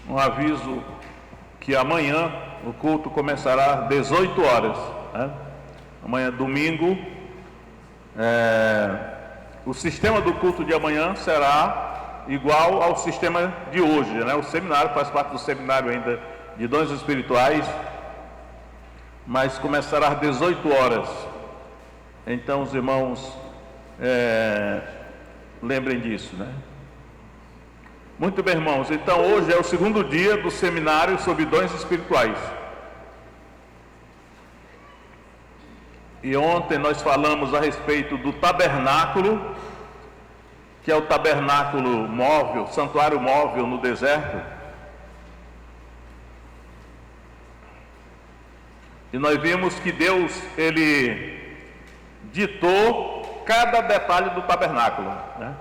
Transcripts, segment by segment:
um aviso que amanhã o culto começará às 18 horas, né? Amanhã, domingo, o sistema do culto de amanhã será igual ao sistema de hoje, né? O seminário faz parte do seminário ainda de dons espirituais, mas começará às 18 horas. Então os irmãos lembrem disso, né? Muito bem, irmãos, então hoje é o segundo dia do seminário sobre dons espirituais. E ontem nós falamos a respeito do tabernáculo, que é o tabernáculo móvel, santuário móvel no deserto. E nós vimos que Deus, Ele ditou cada detalhe do tabernáculo, né?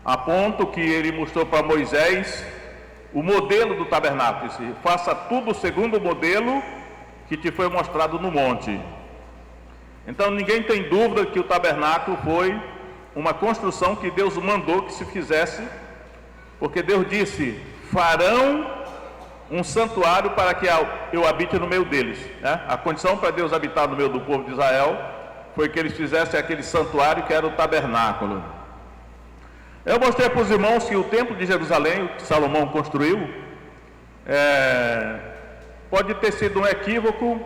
A ponto que Ele mostrou para Moisés o modelo do tabernáculo. Disse: faça tudo segundo o modelo que te foi mostrado no monte. Então ninguém tem dúvida que o tabernáculo foi uma construção que Deus mandou que se fizesse, porque Deus disse: farão um santuário para que eu habite no meio deles, né? A condição para Deus habitar no meio do povo de Israel foi que eles fizessem aquele santuário que era o tabernáculo. Eu mostrei para os irmãos que o templo de Jerusalém, que Salomão construiu, pode ter sido um equívoco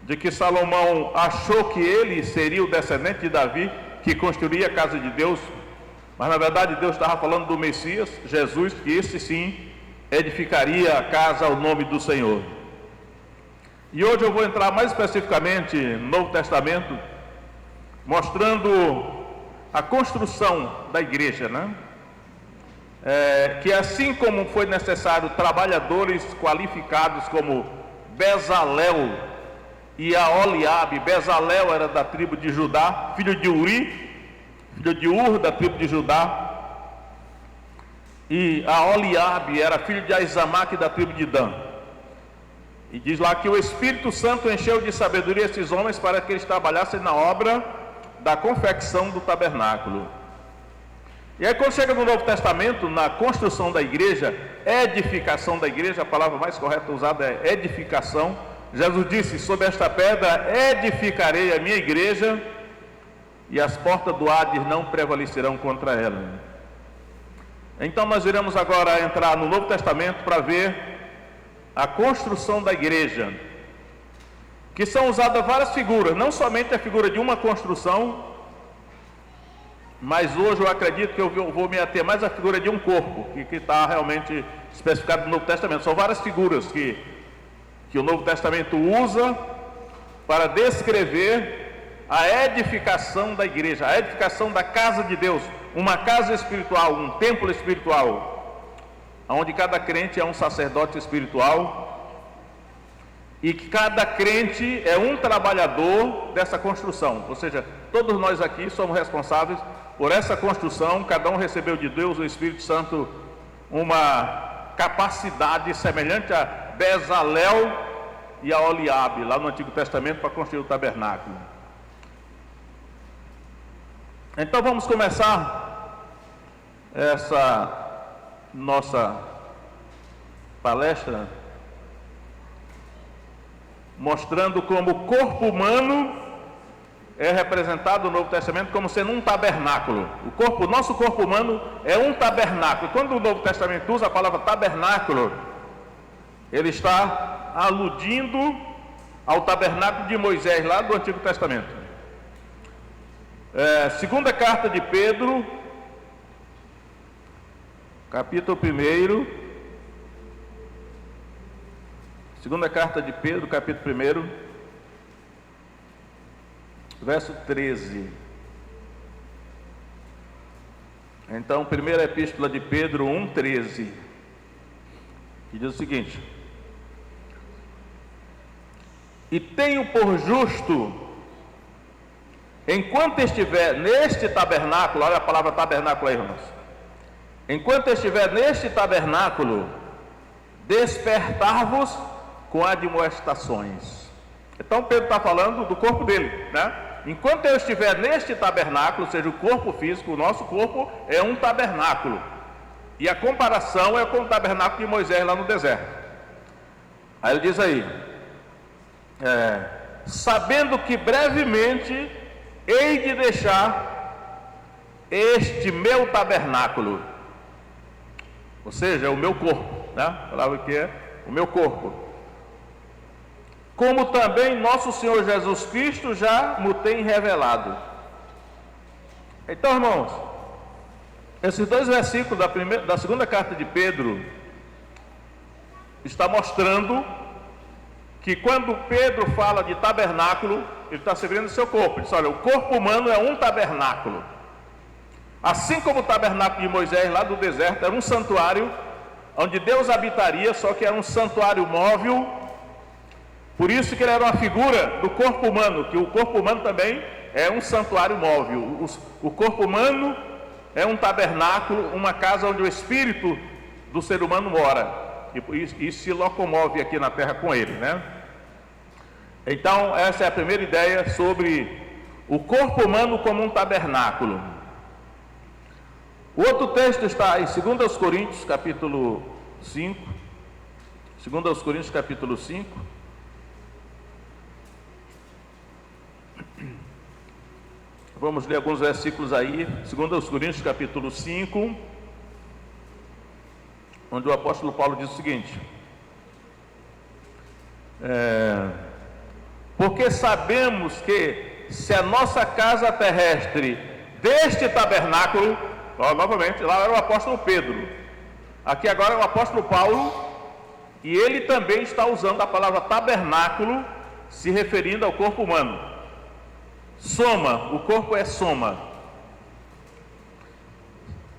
de que Salomão achou que ele seria o descendente de Davi que construiria a casa de Deus, mas na verdade Deus estava falando do Messias, Jesus, que esse sim edificaria a casa ao nome do Senhor. E hoje eu vou entrar mais especificamente no Novo Testamento, mostrando a construção da igreja, né? Que assim como foi necessário trabalhadores qualificados como Bezalel e Aholiabe. Bezalel era da tribo de Judá, filho de Uri, filho de Ur, da tribo de Judá, e Aholiabe era filho de Aizamaque, da tribo de Dan. E diz lá que o Espírito Santo encheu de sabedoria esses homens para que eles trabalhassem na obra da confecção do tabernáculo. E aí quando chega no Novo Testamento, na construção da igreja, edificação da igreja, a palavra mais correta usada é edificação. Jesus disse: sobre esta pedra edificarei a minha igreja, e as portas do Hades não prevalecerão contra ela. Então nós iremos agora entrar no Novo Testamento para ver a construção da igreja, que são usadas várias figuras, não somente a figura de uma construção, mas hoje eu acredito que eu vou me ater mais à figura de um corpo, que está realmente especificado no Novo Testamento. São várias figuras que o Novo Testamento usa para descrever a edificação da igreja, a edificação da casa de Deus, uma casa espiritual, um templo espiritual, onde cada crente é um sacerdote espiritual, e que cada crente é um trabalhador dessa construção. Ou seja, todos nós aqui somos responsáveis por essa construção. Cada um recebeu de Deus, o Espírito Santo, uma capacidade semelhante a Bezalel e a Aholiabe, lá no Antigo Testamento, para construir o tabernáculo. Então vamos começar essa nossa palestra mostrando como o corpo humano é representado no Novo Testamento como sendo um tabernáculo. O nosso corpo humano é um tabernáculo. Quando o Novo Testamento usa a palavra tabernáculo, ele está aludindo ao tabernáculo de Moisés, lá do Antigo Testamento. Segunda carta de Pedro, capítulo 1. Segunda carta de Pedro, capítulo 1, verso 13. Então, primeira epístola de Pedro 1:13, que diz o seguinte: e tenho por justo, enquanto estiver neste tabernáculo, olha a palavra tabernáculo aí, irmãos, enquanto estiver neste tabernáculo, despertar-vos com admoestações. Então Pedro está falando do corpo dele, né? Enquanto eu estiver neste tabernáculo, ou seja, o corpo físico, o nosso corpo é um tabernáculo. E a comparação é com o tabernáculo de Moisés lá no deserto. Aí ele diz aí, sabendo que brevemente hei de deixar este meu tabernáculo, ou seja, o meu corpo, né? A palavra que é o meu corpo, como também nosso Senhor Jesus Cristo já me tem revelado. Então, irmãos, esses dois versículos da segunda carta de Pedro está mostrando que quando Pedro fala de tabernáculo, ele está se referindo ao seu corpo. Ele diz, olha, o corpo humano é um tabernáculo. Assim como o tabernáculo de Moisés lá do deserto era um santuário onde Deus habitaria, só que era um santuário móvel. Por isso que ele era uma figura do corpo humano, que o corpo humano também é um santuário móvel. O corpo humano é um tabernáculo, uma casa onde o espírito do ser humano mora e se locomove aqui na terra com ele, né? Então, essa é a primeira ideia sobre o corpo humano como um tabernáculo. O outro texto está em 2 Coríntios, capítulo 5. 2 Coríntios, capítulo 5. Vamos ler alguns versículos aí. 2 Coríntios, capítulo 5, onde o apóstolo Paulo diz o seguinte: porque sabemos que se a nossa casa terrestre deste tabernáculo, novamente, lá era o apóstolo Pedro, aqui agora é o apóstolo Paulo, e ele também está usando a palavra tabernáculo, se referindo ao corpo humano. Soma, o corpo é soma.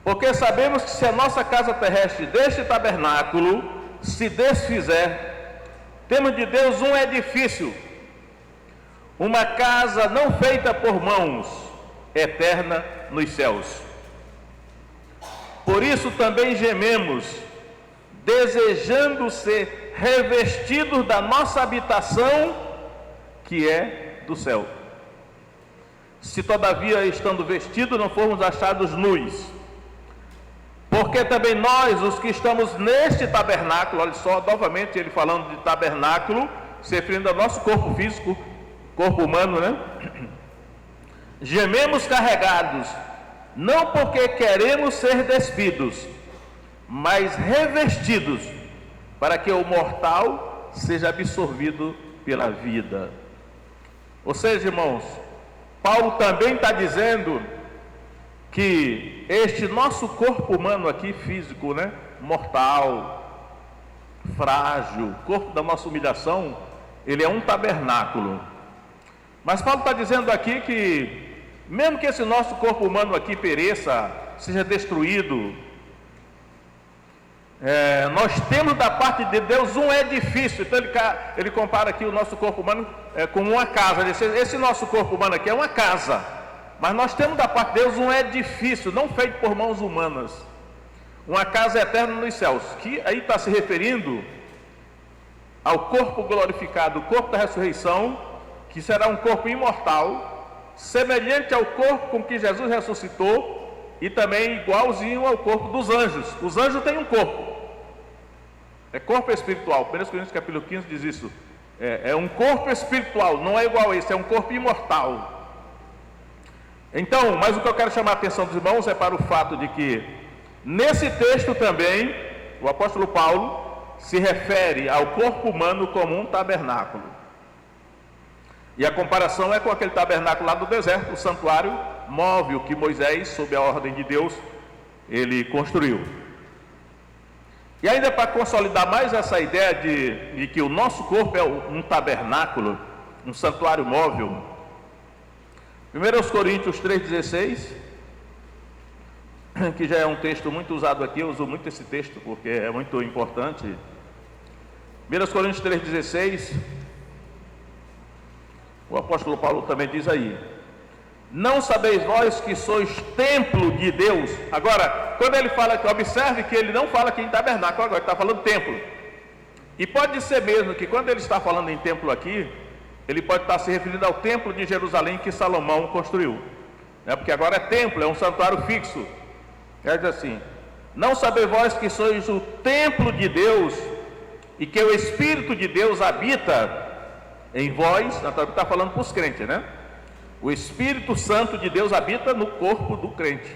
Porque sabemos que se a nossa casa terrestre deste tabernáculo se desfizer, temos de Deus um edifício, uma casa não feita por mãos, eterna nos céus. Por isso também gememos, desejando ser revestidos da nossa habitação, que é do céu. Se todavia, estando vestidos, não formos achados nus. Porque também nós, os que estamos neste tabernáculo, olha só, novamente ele falando de tabernáculo, se referindo ao nosso corpo físico, corpo humano, né? Gememos carregados, não porque queremos ser despidos, mas revestidos, para que o mortal seja absorvido pela vida. Ou seja, irmãos, Paulo também está dizendo que este nosso corpo humano aqui, físico, né, mortal, frágil, corpo da nossa humilhação, ele é um tabernáculo. Mas Paulo está dizendo aqui que, mesmo que esse nosso corpo humano aqui pereça, seja destruído, nós temos da parte de Deus um edifício. Então ele compara aqui o nosso corpo humano como uma casa. Ele diz, esse nosso corpo humano aqui é uma casa, mas nós temos da parte de Deus um edifício, não feito por mãos humanas, uma casa eterna nos céus, que aí está se referindo ao corpo glorificado, o corpo da ressurreição, que será um corpo imortal, semelhante ao corpo com que Jesus ressuscitou, e também igualzinho ao corpo dos anjos. Os anjos têm um corpo, é corpo espiritual. 1 Coríntios capítulo 15 diz isso, é um corpo espiritual, não é igual a esse, é um corpo imortal. Então, mas o que eu quero chamar a atenção dos irmãos é para o fato de que, nesse texto também, o apóstolo Paulo se refere ao corpo humano como um tabernáculo. E a comparação é com aquele tabernáculo lá do deserto, o santuário móvel que Moisés, sob a ordem de Deus, ele construiu. E ainda para consolidar mais essa ideia de que o nosso corpo é um tabernáculo, um santuário móvel, 1 Coríntios 3,16, que já é um texto muito usado aqui, eu uso muito esse texto porque é muito importante. 1 Coríntios 3,16, o apóstolo Paulo também diz aí: não sabeis vós que sois templo de Deus? Agora, quando ele fala aqui, observe que ele não fala aqui em tabernáculo, agora ele está falando templo. E pode ser mesmo que quando ele está falando em templo aqui, ele pode estar se referindo ao templo de Jerusalém que Salomão construiu, porque agora é templo, é um santuário fixo. Quer dizer assim, Não sabeis vós que sois o templo de Deus e que o Espírito de Deus habita em vós? Está falando para os crentes, né? O Espírito Santo de Deus habita no corpo do crente.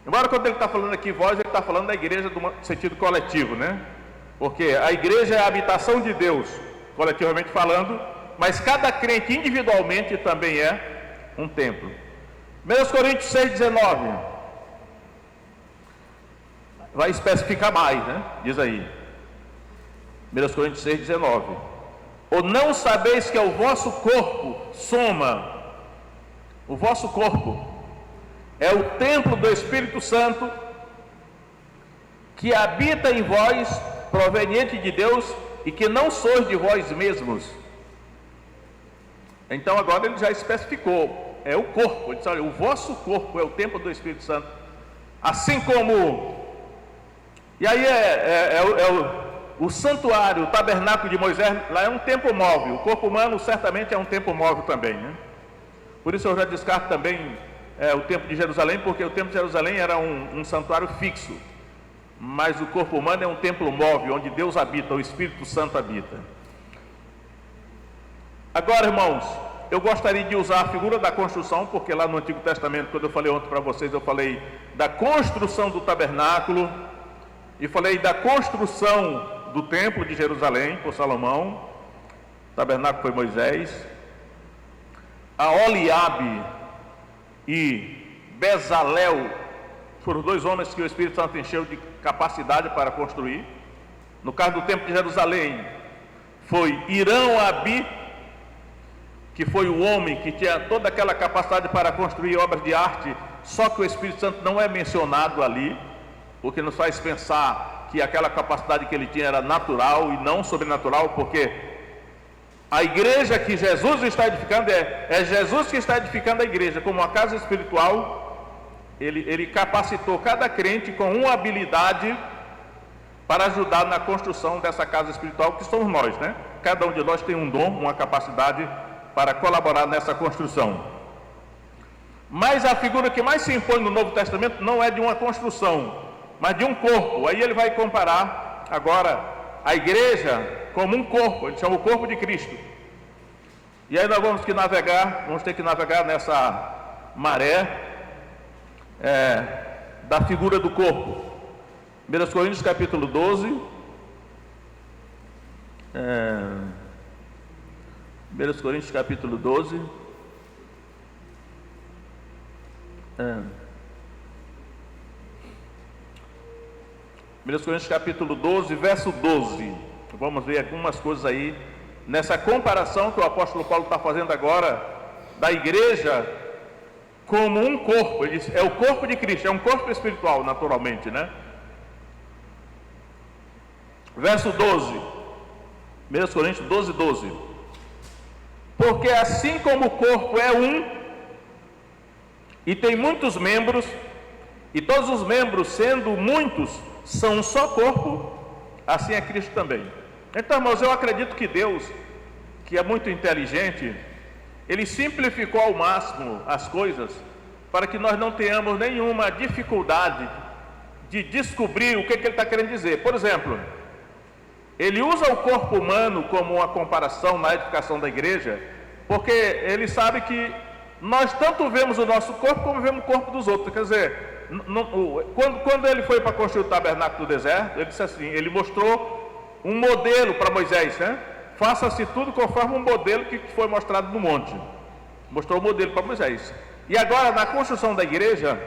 Embora quando ele está falando aqui vós, ele está falando da igreja no sentido coletivo, né? Porque a igreja é a habitação de Deus, coletivamente falando, mas cada crente individualmente também é um templo. 1 Coríntios 6,19 vai especificar mais, né? Diz aí, 1 Coríntios 6,19: ou não sabeis que é o vosso corpo, o vosso corpo é o templo do Espírito Santo que habita em vós, proveniente de Deus, e que não sois de vós mesmos. Então agora ele já especificou, é o corpo. Ele disse: olha, o vosso corpo é o templo do Espírito Santo, assim como... E aí o santuário, o tabernáculo de Moisés, lá é um templo móvel. O corpo humano certamente é um templo móvel também, né? Por isso eu já descarto também o templo de Jerusalém, porque o templo de Jerusalém era um santuário fixo, mas o corpo humano é um templo móvel, onde Deus habita, o Espírito Santo habita. Agora, irmãos, eu gostaria de usar a figura da construção, porque lá no Antigo Testamento, quando eu falei ontem para vocês, eu falei da construção do tabernáculo, e falei da construção do templo de Jerusalém por Salomão. O tabernáculo foi Moisés. A Oliabe e Bezalel foram dois homens que o Espírito Santo encheu de capacidade para construir. No caso do templo de Jerusalém, foi Irão-Abi, que foi o homem que tinha toda aquela capacidade para construir obras de arte, só que o Espírito Santo não é mencionado ali, porque nos faz pensar que aquela capacidade que ele tinha era natural e não sobrenatural, porque a igreja que Jesus está edificando é Jesus que está edificando a igreja como uma casa espiritual. Ele capacitou cada crente com uma habilidade para ajudar na construção dessa casa espiritual, que somos nós, né? Cada um de nós tem um dom, uma capacidade para colaborar nessa construção. Mas a figura que mais se impõe no Novo Testamento não é de uma construção, mas de um corpo. Aí ele vai comparar agora a igreja como um corpo, ele chama o corpo de Cristo. E aí nós vamos ter que navegar nessa maré da figura do corpo. 1 Coríntios capítulo 12, 1 Coríntios capítulo 12, 1 Coríntios capítulo 12, verso 12. Vamos ver algumas coisas aí, nessa comparação que o apóstolo Paulo está fazendo agora, da igreja como um corpo. Ele diz, é o corpo de Cristo, é um corpo espiritual, naturalmente, né? Verso 12, 1 Coríntios 12, 12. Porque assim como o corpo é um, e tem muitos membros, e todos os membros, sendo muitos, são um só corpo, assim é Cristo também. Então, irmãos, eu acredito que Deus, que é muito inteligente, Ele simplificou ao máximo as coisas, para que nós não tenhamos nenhuma dificuldade de descobrir o que Ele está querendo dizer. Por exemplo, Ele usa o corpo humano como uma comparação na edificação da igreja, porque Ele sabe que nós tanto vemos o nosso corpo, como vemos o corpo dos outros. Quer dizer, quando Ele foi para construir o tabernáculo do deserto, Ele disse assim, Ele mostrou um modelo para Moisés, né? Faça-se tudo conforme um modelo que foi mostrado no monte. Mostrou o modelo para Moisés. E agora, na construção da igreja,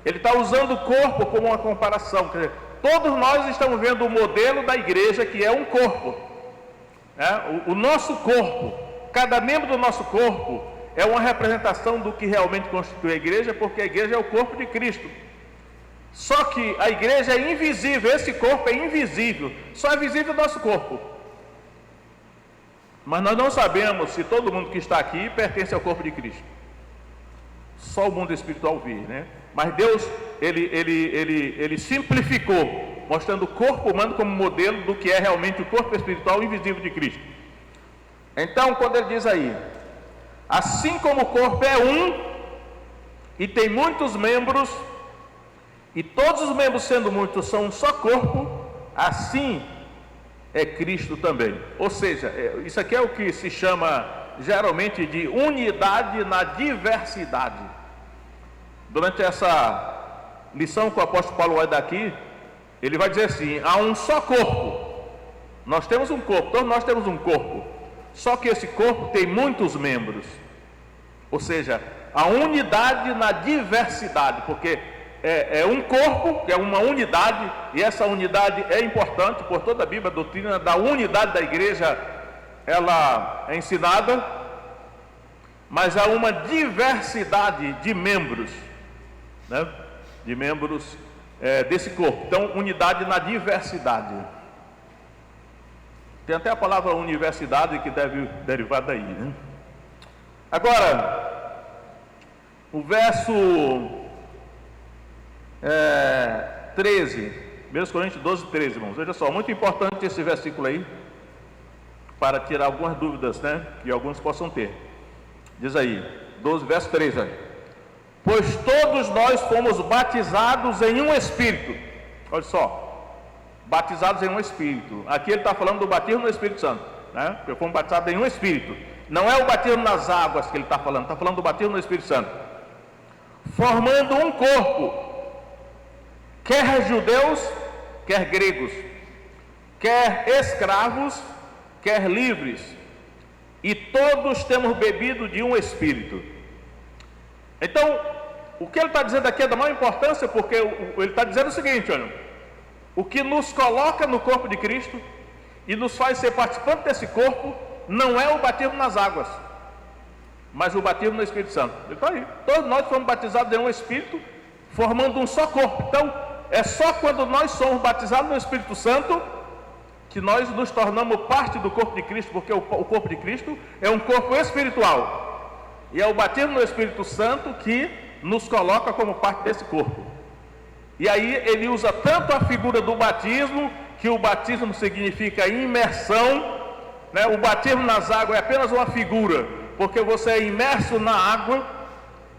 Ele está usando o corpo como uma comparação. Quer dizer, todos nós estamos vendo o modelo da igreja, que é um corpo, né? O nosso corpo, cada membro do nosso corpo é uma representação do que realmente constitui a igreja, porque a igreja é o corpo de Cristo. Só que a igreja é invisível, esse corpo é invisível, só é visível o nosso corpo. Mas nós não sabemos se todo mundo que está aqui pertence ao corpo de Cristo. Só o mundo espiritual vê, né? Mas Deus, ele simplificou, mostrando o corpo humano como modelo do que é realmente o corpo espiritual invisível de Cristo. Então, quando ele diz aí, assim como o corpo é um, e tem muitos membros, e todos os membros, sendo muitos, são um só corpo, assim é Cristo também. Ou seja, isso aqui é o que se chama geralmente de unidade na diversidade. Durante essa lição que o apóstolo Paulo vai dar aqui, ele vai dizer assim: há um só corpo. Nós temos um corpo, todos nós temos um corpo, só que esse corpo tem muitos membros. Ou seja, a unidade na diversidade, porque é um corpo, que é uma unidade, e essa unidade é importante por toda a Bíblia. A doutrina da unidade da igreja, ela é ensinada, mas há uma diversidade de membros, né? De membros desse corpo. Então, unidade na diversidade. Tem até a palavra universidade que deve derivar daí, né? Agora, o verso 13, 1 Coríntios 12, 13, irmãos. Veja só, muito importante esse versículo aí, para tirar algumas dúvidas, né, que alguns possam ter. Diz aí, 12, verso 13, pois todos nós fomos batizados em um Espírito. Olha só, batizados em um Espírito. Aqui ele está falando do batismo no Espírito Santo, né? Porque fomos batizados em um Espírito. Não é o batismo nas águas que ele está falando do batismo no Espírito Santo. Formando um corpo, quer judeus, quer gregos, quer escravos, quer livres, e todos temos bebido de um Espírito. Então, o que ele está dizendo aqui é da maior importância, porque ele está dizendo o seguinte: olha, o que nos coloca no corpo de Cristo e nos faz ser participantes desse corpo não é o batismo nas águas, mas o batismo no Espírito Santo. Ele está aí, todos nós fomos batizados em um Espírito, formando um só corpo. Então, é só quando nós somos batizados no Espírito Santo que nós nos tornamos parte do corpo de Cristo, porque o corpo de Cristo é um corpo espiritual, e é o batismo no Espírito Santo que nos coloca como parte desse corpo. E aí ele usa tanto a figura do batismo, que o batismo significa imersão, né? O batismo nas águas é apenas uma figura, porque você é imerso na água,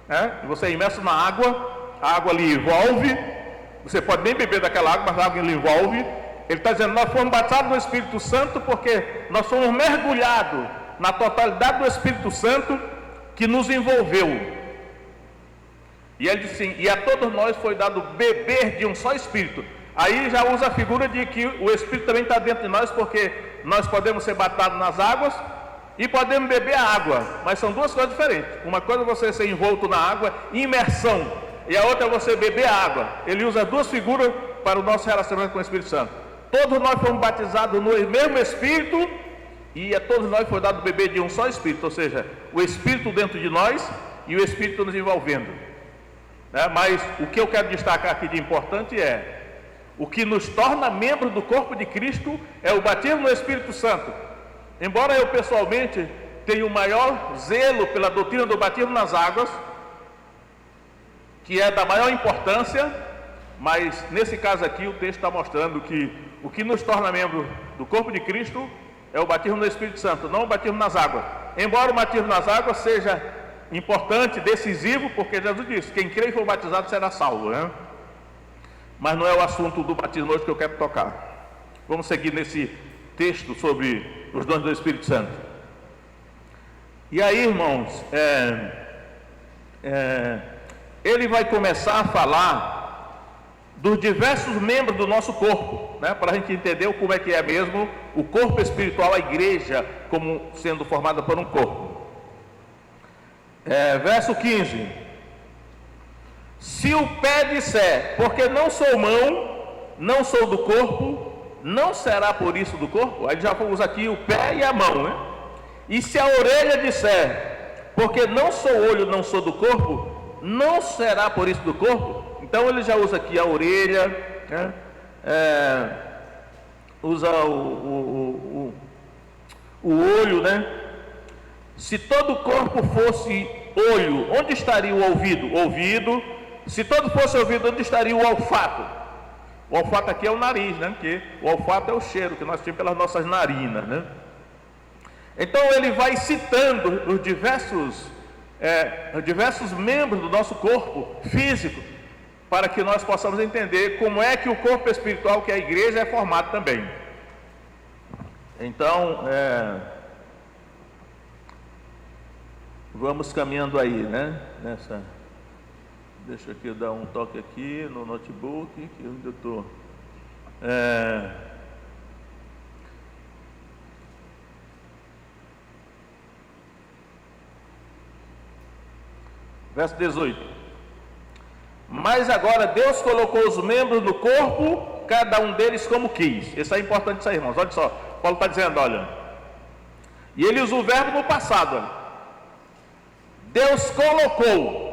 né? Você é imerso na água, a água lhe envolve, você pode nem beber daquela água, mas a água lhe envolve. Ele está dizendo, nós fomos batizados no Espírito Santo porque nós fomos mergulhados na totalidade do Espírito Santo que nos envolveu. E ele diz assim, e a todos nós foi dado beber de um só Espírito. Aí já usa a figura de que o Espírito também está dentro de nós, porque nós podemos ser batizados nas águas e podemos beber a água, mas são duas coisas diferentes. Uma coisa é você ser envolto na água, imersão, e a outra é você beber a água. Ele usa duas figuras para o nosso relacionamento com o Espírito Santo. Todos nós fomos batizados no mesmo Espírito, e a todos nós foi dado beber de um só Espírito, ou seja, o Espírito dentro de nós e o Espírito nos envolvendo, né? Mas o que eu quero destacar aqui de importante é, o que nos torna membros do corpo de Cristo é o batismo no Espírito Santo. Embora eu pessoalmente tenha o maior zelo pela doutrina do batismo nas águas, que é da maior importância, mas nesse caso aqui o texto está mostrando que o que nos torna membro do corpo de Cristo é o batismo no Espírito Santo, não o batismo nas águas. Embora o batismo nas águas seja importante, decisivo, porque Jesus disse, quem crê e for batizado será salvo, né? Mas não é o assunto do batismo hoje que eu quero tocar. Vamos seguir nesse texto sobre os dons do Espírito Santo. E aí, irmãos, ele vai começar a falar dos diversos membros do nosso corpo, né, para a gente entender como é que é mesmo o corpo espiritual, a igreja, como sendo formada por um corpo. Verso 15: se o pé disser, porque não sou mão, não sou do corpo, não será por isso do corpo? Aí já usa aqui o pé e a mão, né? E se a orelha disser, porque não sou olho, não sou do corpo, não será por isso do corpo? Então ele já usa aqui a orelha, né? Usa o olho, né? Se todo o corpo fosse olho, onde estaria o ouvido? Ouvido. Se todo fosse ouvido, onde estaria o olfato? O olfato aqui é o nariz, né? Porque o olfato é o cheiro que nós temos pelas nossas narinas, né? Então ele vai citando os diversos membros do nosso corpo físico, para que nós possamos entender como é que o corpo espiritual, que é a igreja, é formado também. Então, vamos caminhando aí, né? Deixa aqui eu dar um toque aqui no notebook, que onde eu estou. Verso 18. Mas agora Deus colocou os membros do corpo, cada um deles como quis. Isso é importante, isso aí, irmãos. Olha só, Paulo está dizendo, olha. E ele usa o verbo no passado, olha. Deus colocou.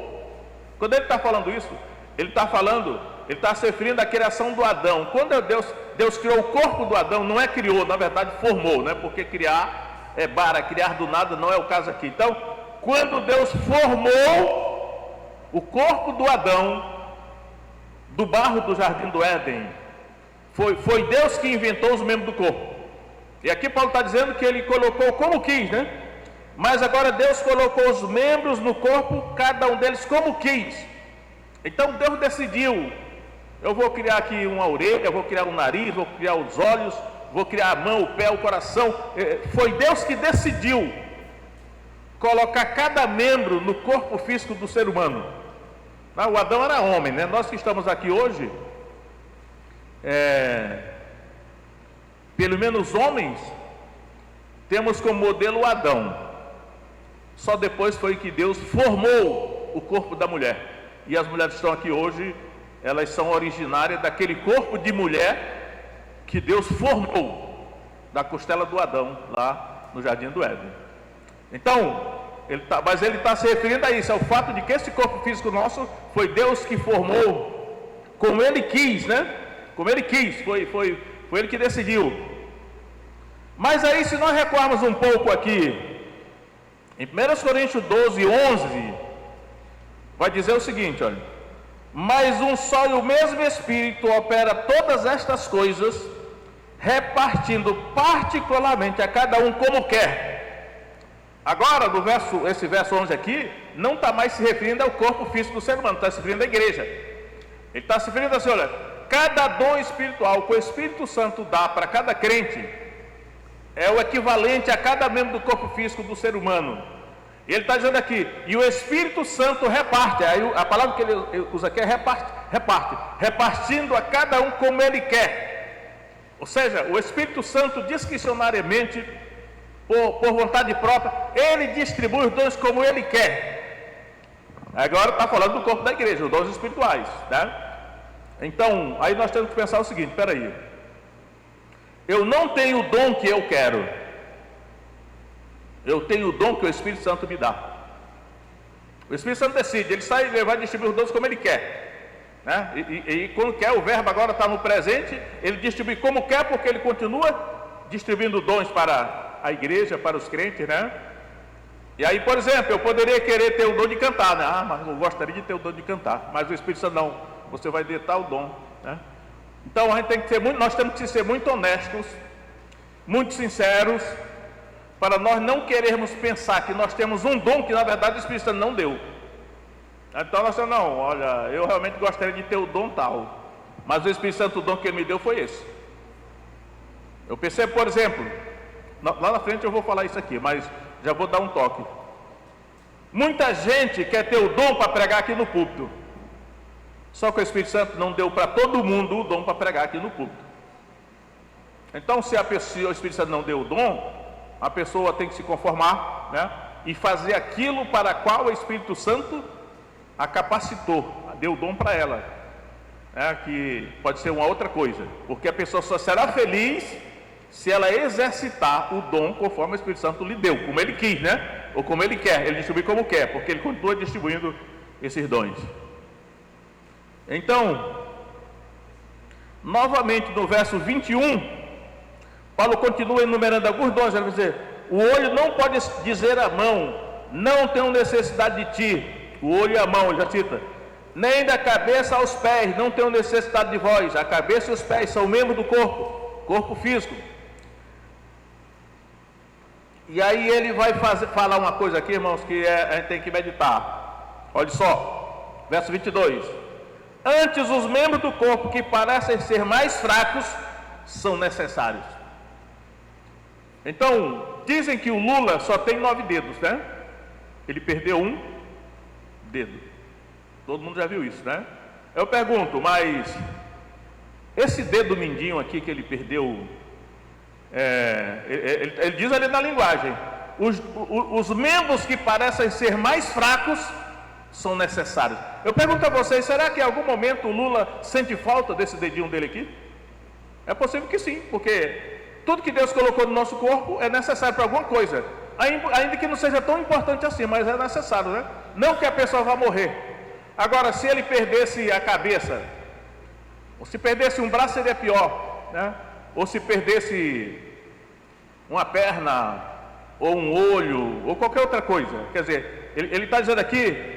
Quando ele está falando isso, ele está se referindo à criação do Adão. Quando Deus criou o corpo do Adão, não é criou, na verdade formou, né? Porque criar é criar do nada não é o caso aqui. Então, quando Deus formou o corpo do Adão, do barro do jardim do Éden, foi Deus que inventou os membros do corpo. E aqui Paulo está dizendo que ele colocou como quis, né? Mas agora Deus colocou os membros no corpo, cada um deles como quis. Então Deus decidiu: eu vou criar aqui uma orelha, vou criar um nariz, vou criar os olhos, vou criar a mão, o pé, o coração. Foi Deus que decidiu colocar cada membro no corpo físico do ser humano. O Adão era homem, né? Nós que estamos aqui hoje, pelo menos homens, temos como modelo o Adão. Só depois foi que Deus formou o corpo da mulher. E as mulheres que estão aqui hoje, elas são originárias daquele corpo de mulher que Deus formou da costela do Adão, lá no jardim do Éden. Então, mas ele está se referindo a isso, ao fato de que esse corpo físico nosso foi Deus que formou como Ele quis, né? Como Ele quis, foi Ele que decidiu. Mas aí, se nós recuarmos um pouco aqui, em 1 Coríntios 12, 11, vai dizer o seguinte, olha: mas um só e o mesmo Espírito opera todas estas coisas, repartindo particularmente a cada um como quer. Agora, esse verso 11 aqui, não está mais se referindo ao corpo físico do ser humano, está se referindo à igreja. Ele está se referindo assim, olha, cada dom espiritual que o Espírito Santo dá para cada crente, é o equivalente a cada membro do corpo físico do ser humano. Ele está dizendo aqui, e o Espírito Santo reparte. Aí a palavra que ele usa aqui é reparte, repartindo a cada um como ele quer. Ou seja, o Espírito Santo discricionariamente, por vontade própria, ele distribui os dons como ele quer. Agora está falando do corpo da igreja, os dons espirituais, né? Então, aí nós temos que pensar o seguinte: peraí, eu não tenho o dom que eu quero, eu tenho o dom que o Espírito Santo me dá. O Espírito Santo decide, ele vai distribuir os dons como ele quer, né? E quando quer, o verbo agora está no presente, ele distribui como quer, porque ele continua distribuindo dons para a igreja, para os crentes, né? E aí, por exemplo, eu poderia querer ter o dom de cantar, né? Mas eu gostaria de ter o dom de cantar, mas o Espírito Santo não, você vai ter tal dom, né? Então nós temos que ser muito honestos, muito sinceros, para nós não querermos pensar que nós temos um dom que na verdade o Espírito Santo não deu. Então nós falamos, não, olha, eu realmente gostaria de ter o dom tal, mas o Espírito Santo, o dom que ele me deu foi esse. Eu percebo, por exemplo, lá na frente eu vou falar isso aqui, mas já vou dar um toque. Muita gente quer ter o dom para pregar aqui no púlpito, só que o Espírito Santo não deu para todo mundo o dom para pregar aqui no púlpito. Então, se o Espírito Santo não deu o dom, a pessoa tem que se conformar, né, e fazer aquilo para qual o Espírito Santo a capacitou, deu o dom para ela, né, que pode ser uma outra coisa, porque a pessoa só será feliz se ela exercitar o dom conforme o Espírito Santo lhe deu, como ele quis, né, ou como ele quer. Ele distribui como quer, porque ele continua distribuindo esses dons. Então, novamente no verso 21, Paulo continua enumerando alguns dons. Ele vai dizer: o olho não pode dizer à mão, não tenho necessidade de ti. O olho e a mão, ele já cita. Nem da cabeça aos pés, não tenho necessidade de vós. A cabeça e os pés são membros do corpo físico. E aí ele vai falar uma coisa aqui, irmãos, que a gente tem que meditar. Olha só, verso 22. Antes, os membros do corpo que parecem ser mais fracos são necessários. Então, dizem que o Lula só tem 9 dedos, né? Ele perdeu um dedo. Todo mundo já viu isso, né? Eu pergunto, mas esse dedo mindinho aqui que ele perdeu, ele diz ali na linguagem, os membros que parecem ser mais fracos são necessários. Eu pergunto a vocês, será que em algum momento o Lula sente falta desse dedinho dele aqui? É possível que sim, porque tudo que Deus colocou no nosso corpo é necessário para alguma coisa, ainda que não seja tão importante assim, mas é necessário, né? Não que a pessoa vá morrer. Agora, se ele perdesse a cabeça, ou se perdesse um braço, seria pior, né? Ou se perdesse uma perna, ou um olho, ou qualquer outra coisa. Quer dizer, ele está dizendo aqui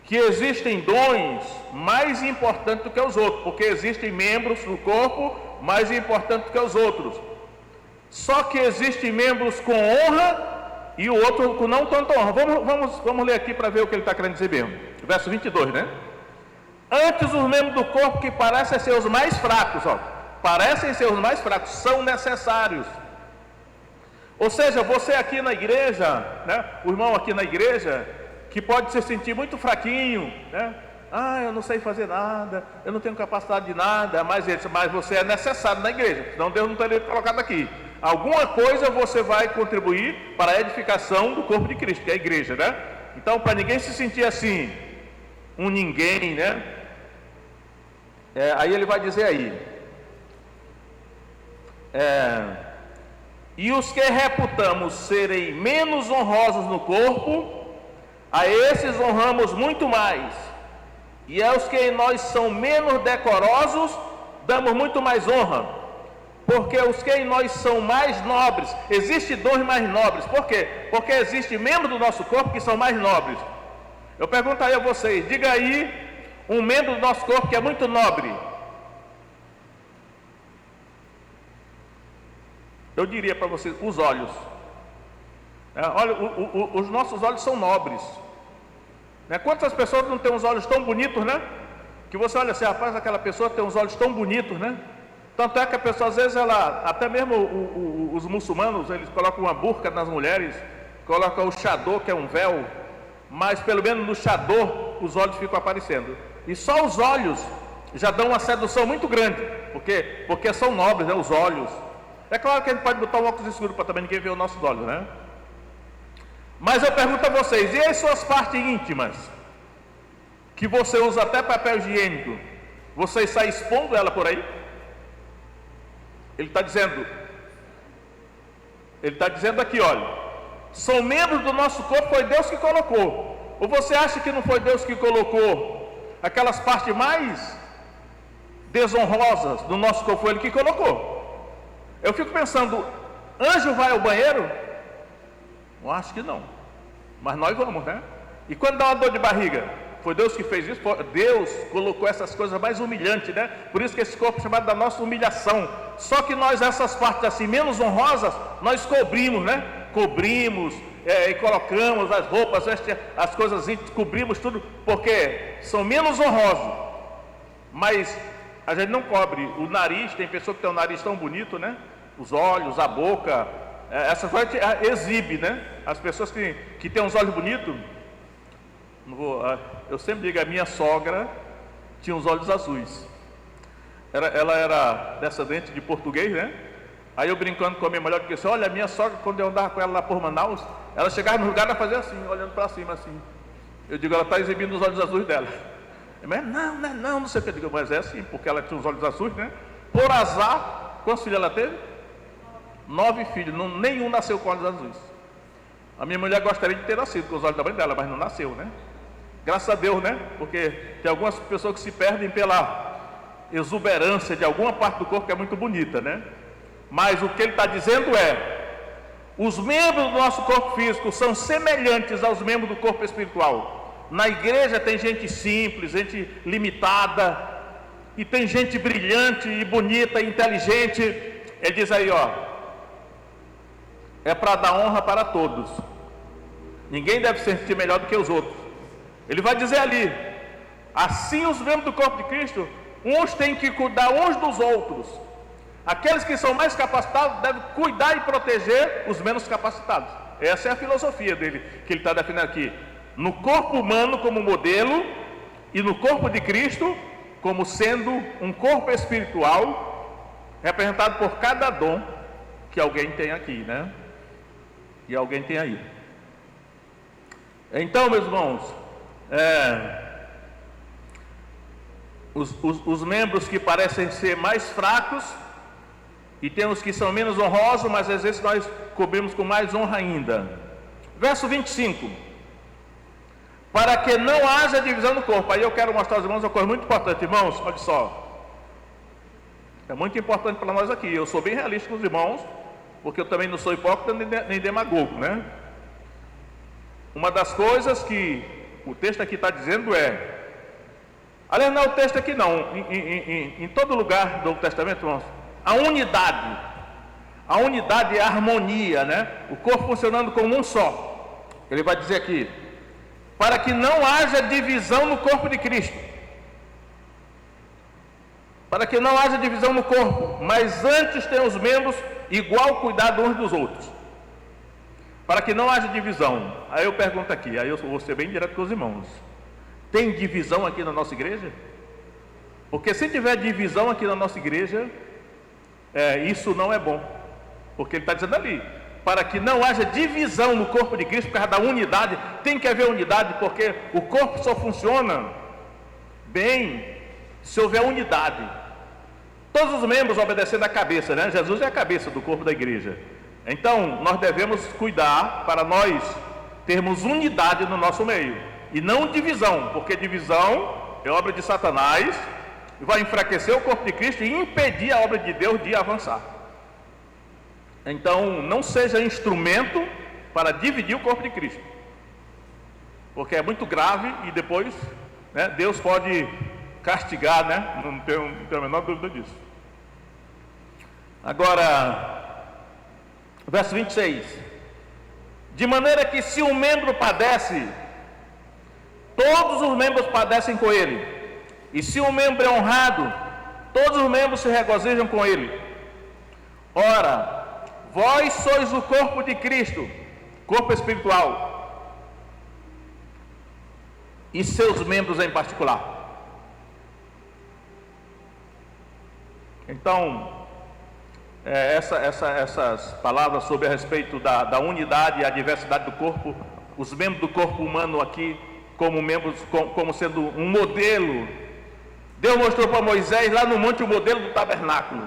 que existem dons mais importantes do que os outros, porque existem membros do corpo mais importantes do que os outros. Só que existem membros com honra e o outro com não tanta honra. Vamos ler aqui para ver o que ele está querendo dizer mesmo. Verso 22, né? Antes, os membros do corpo que parecem ser os mais fracos, parecem ser os mais fracos, são necessários. Ou seja, você aqui na igreja, né? O irmão aqui na igreja, que pode se sentir muito fraquinho, né? Eu não sei fazer nada, eu não tenho capacidade de nada, mas você é necessário na igreja, senão Deus não teria colocado aqui. Alguma coisa você vai contribuir para a edificação do corpo de Cristo, que é a igreja, né? Então, para ninguém se sentir assim, um ninguém, né? Aí ele vai dizer aí, e os que reputamos serem menos honrosos no corpo, a esses honramos muito mais, e aos que em nós são menos decorosos, damos muito mais honra, porque os que em nós são mais nobres, existem dons mais nobres. Por quê? Porque existem membros do nosso corpo que são mais nobres. Eu pergunto aí a vocês, diga aí um membro do nosso corpo que é muito nobre. Eu diria para vocês, os olhos. Olha, os nossos olhos são nobres. Quantas pessoas não têm os olhos tão bonitos, né? Que você olha assim, rapaz, aquela pessoa tem os olhos tão bonitos, né? Tanto é que a pessoa, às vezes, até mesmo os muçulmanos, eles colocam uma burca nas mulheres, colocam o chador, que é um véu, mas pelo menos no chador os olhos ficam aparecendo. E só os olhos já dão uma sedução muito grande, porque são nobres, né, os olhos. É claro que a gente pode botar um óculos escuro para também ninguém ver os nossos olhos, né? Mas eu pergunto a vocês, e as suas partes íntimas, que você usa até papel higiênico, você sai expondo ela por aí? Ele está dizendo aqui, olha, são membros do nosso corpo, foi Deus que colocou. Ou você acha que não foi Deus que colocou aquelas partes mais desonrosas do nosso corpo? Foi Ele que colocou. Eu fico pensando, anjo vai ao banheiro? Eu acho que não, mas nós vamos, né? E quando dá uma dor de barriga, foi Deus que fez isso? Deus colocou essas coisas mais humilhantes, né? Por isso que esse corpo é chamado da nossa humilhação. Só que nós, essas partes assim, menos honrosas, nós cobrimos, né? Cobrimos, e colocamos as roupas, as coisas, cobrimos tudo, porque são menos honrosos. Mas a gente não cobre o nariz, tem pessoa que tem um nariz tão bonito, né? Os olhos, a boca, essas coisas exibe, né? As pessoas que têm uns olhos bonitos, eu sempre digo, a minha sogra tinha os olhos azuis. Ela era descendente de português, né? Aí eu brincando com a minha mulher, porque assim, olha, a minha sogra, quando eu andava com ela lá por Manaus, ela chegava no lugar e fazia assim, olhando para cima assim. Eu digo, ela está exibindo os olhos azuis dela. Mas não sei o que. Eu digo, mas é assim, porque ela tinha os olhos azuis, né? Por azar, quantos filhos ela teve? 9 filhos, nenhum nasceu com olhos azuis. A minha mulher gostaria de ter nascido com os olhos da mãe dela, mas não nasceu, né? Graças a Deus, né? Porque tem algumas pessoas que se perdem pela exuberância de alguma parte do corpo que é muito bonita, né? Mas o que ele está dizendo os membros do nosso corpo físico são semelhantes aos membros do corpo espiritual. Na igreja tem gente simples, gente limitada, e tem gente brilhante e bonita e inteligente. Ele diz aí, é para dar honra para todos. Ninguém deve se sentir melhor do que os outros. Ele vai dizer ali, assim os membros do corpo de Cristo, uns têm que cuidar uns dos outros. Aqueles que são mais capacitados devem cuidar e proteger os menos capacitados. Essa é a filosofia dele, que ele está definindo aqui. No corpo humano como modelo e no corpo de Cristo como sendo um corpo espiritual representado por cada dom que alguém tem aqui, né? E alguém tem aí. Então, meus irmãos, os membros que parecem ser mais fracos, e tem os que são menos honrosos, mas às vezes nós cobrimos com mais honra ainda. Verso 25. Para que não haja divisão no corpo. Aí eu quero mostrar aos irmãos uma coisa muito importante. Irmãos, olha só. É muito importante para nós aqui. Eu sou bem realista com os irmãos, porque eu também não sou hipócrita nem demagogo, né? Uma das coisas que o texto aqui está dizendo aliás, não é o texto aqui não, em todo lugar do Novo Testamento, irmãos, a unidade é a harmonia, né? O corpo funcionando como um só. Ele vai dizer aqui, para que não haja divisão no corpo de Cristo, para que não haja divisão no corpo, mas antes tenham os membros igual cuidado uns dos outros, para que não haja divisão. Aí eu pergunto aqui, aí eu vou ser bem direto com os irmãos, tem divisão aqui na nossa igreja? Porque se tiver divisão aqui na nossa igreja, isso não é bom, porque ele está dizendo ali, para que não haja divisão no corpo de Cristo, por causa da unidade. Tem que haver unidade, porque o corpo só funciona bem se houver unidade, todos os membros obedecendo à cabeça, né? Jesus é a cabeça do corpo da igreja. Então nós devemos cuidar para nós termos unidade no nosso meio, e não divisão, porque divisão é obra de Satanás, vai enfraquecer o corpo de Cristo e impedir a obra de Deus de avançar. Então não seja instrumento para dividir o corpo de Cristo, porque é muito grave e depois, né, Deus pode castigar, né? Não tenho a menor dúvida disso. Agora, verso 26. De maneira que se um membro padece, todos os membros padecem com ele. E se um membro é honrado, todos os membros se regozijam com ele. Ora, vós sois o corpo de Cristo, corpo espiritual, e seus membros em particular. Então, essas palavras sobre a respeito da unidade e a diversidade do corpo, os membros do corpo humano aqui como membros, como sendo um modelo. Deus mostrou para Moisés lá no monte o modelo do tabernáculo.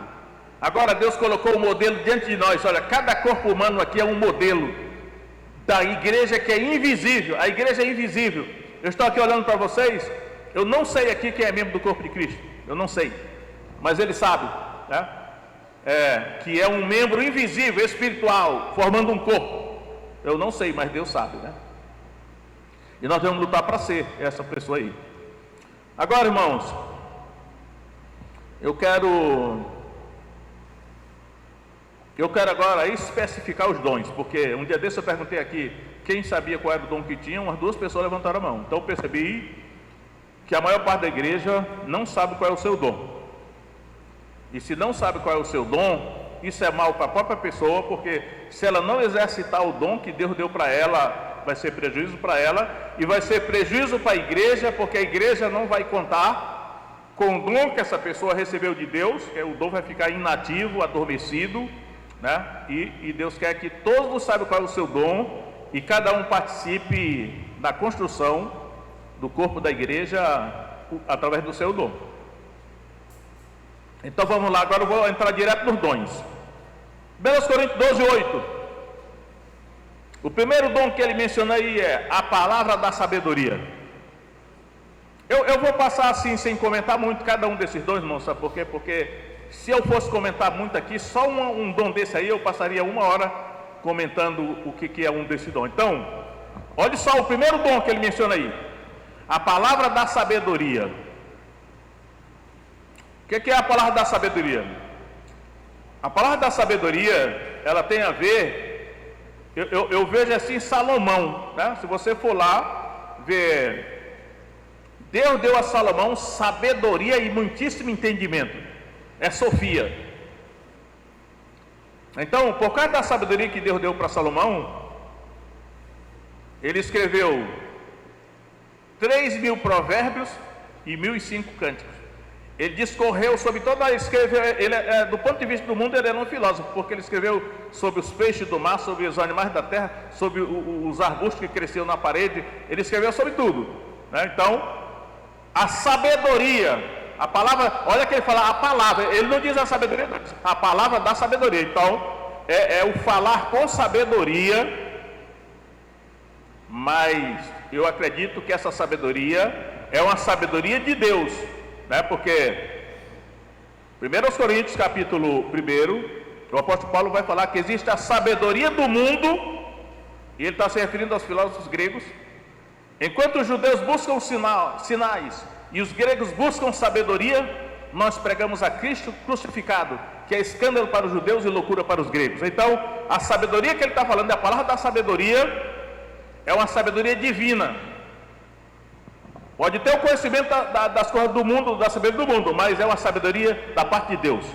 Agora Deus colocou o modelo diante de nós. Olha, cada corpo humano aqui é um modelo da igreja que é invisível. A igreja é invisível. Eu estou aqui olhando para vocês. Eu não sei aqui quem é membro do corpo de Cristo. Eu não sei. Mas ele sabe, né? Que é um membro invisível, espiritual, formando um corpo. Eu não sei, mas Deus sabe, né? E nós vamos lutar para ser essa pessoa aí. Agora, irmãos, eu quero agora especificar os dons, porque um dia desse eu perguntei aqui quem sabia qual era o dom que tinha, umas 2 pessoas levantaram a mão. Então eu percebi que a maior parte da igreja não sabe qual é o seu dom. E se não sabe qual é o seu dom, isso é mal para a própria pessoa, porque se ela não exercitar o dom que Deus deu para ela, vai ser prejuízo para ela, e vai ser prejuízo para a igreja, porque a igreja não vai contar com o dom que essa pessoa recebeu de Deus, que o dom vai ficar inativo, adormecido, né? E Deus quer que todos saibam qual é o seu dom, e cada um participe da construção do corpo da igreja através do seu dom. Então vamos lá, agora eu vou entrar direto nos dons. 1 Coríntios 12:8. O primeiro dom que ele menciona aí é a palavra da sabedoria. Eu vou passar assim, sem comentar muito cada um desses dons, irmão, sabe por quê? Porque se eu fosse comentar muito aqui, só um dom desse aí, eu passaria 1 hora comentando o que é um desses dons. Então, olha só o primeiro dom que ele menciona aí. A palavra da sabedoria. O que é a palavra da sabedoria? A palavra da sabedoria, ela tem a ver, eu vejo assim Salomão, né? Se você for lá ver Deus deu a Salomão sabedoria e muitíssimo entendimento. É Sofia. Então, por causa da sabedoria que Deus deu para Salomão, ele escreveu 3.000 provérbios e 1.005 cânticos. Ele discorreu sobre toda a escreveu, do ponto de vista do mundo, ele era um filósofo, porque ele escreveu sobre os peixes do mar, sobre os animais da terra, sobre os arbustos que cresciam na parede. Ele escreveu sobre tudo, né? Então, a sabedoria, a palavra, olha que ele fala a palavra, ele não diz a sabedoria, a palavra da sabedoria. Então, é o falar com sabedoria, mas eu acredito que essa sabedoria é uma sabedoria de Deus, né? Porque 1 Coríntios capítulo 1, o apóstolo Paulo vai falar que existe a sabedoria do mundo, e ele está se referindo aos filósofos gregos. Enquanto os judeus buscam sinais e os gregos buscam sabedoria, nós pregamos a Cristo crucificado, que é escândalo para os judeus e loucura para os gregos. Então, a sabedoria que ele está falando, a palavra da sabedoria, é uma sabedoria divina. Pode ter o conhecimento das coisas do mundo, da sabedoria do mundo, mas é uma sabedoria da parte de Deus.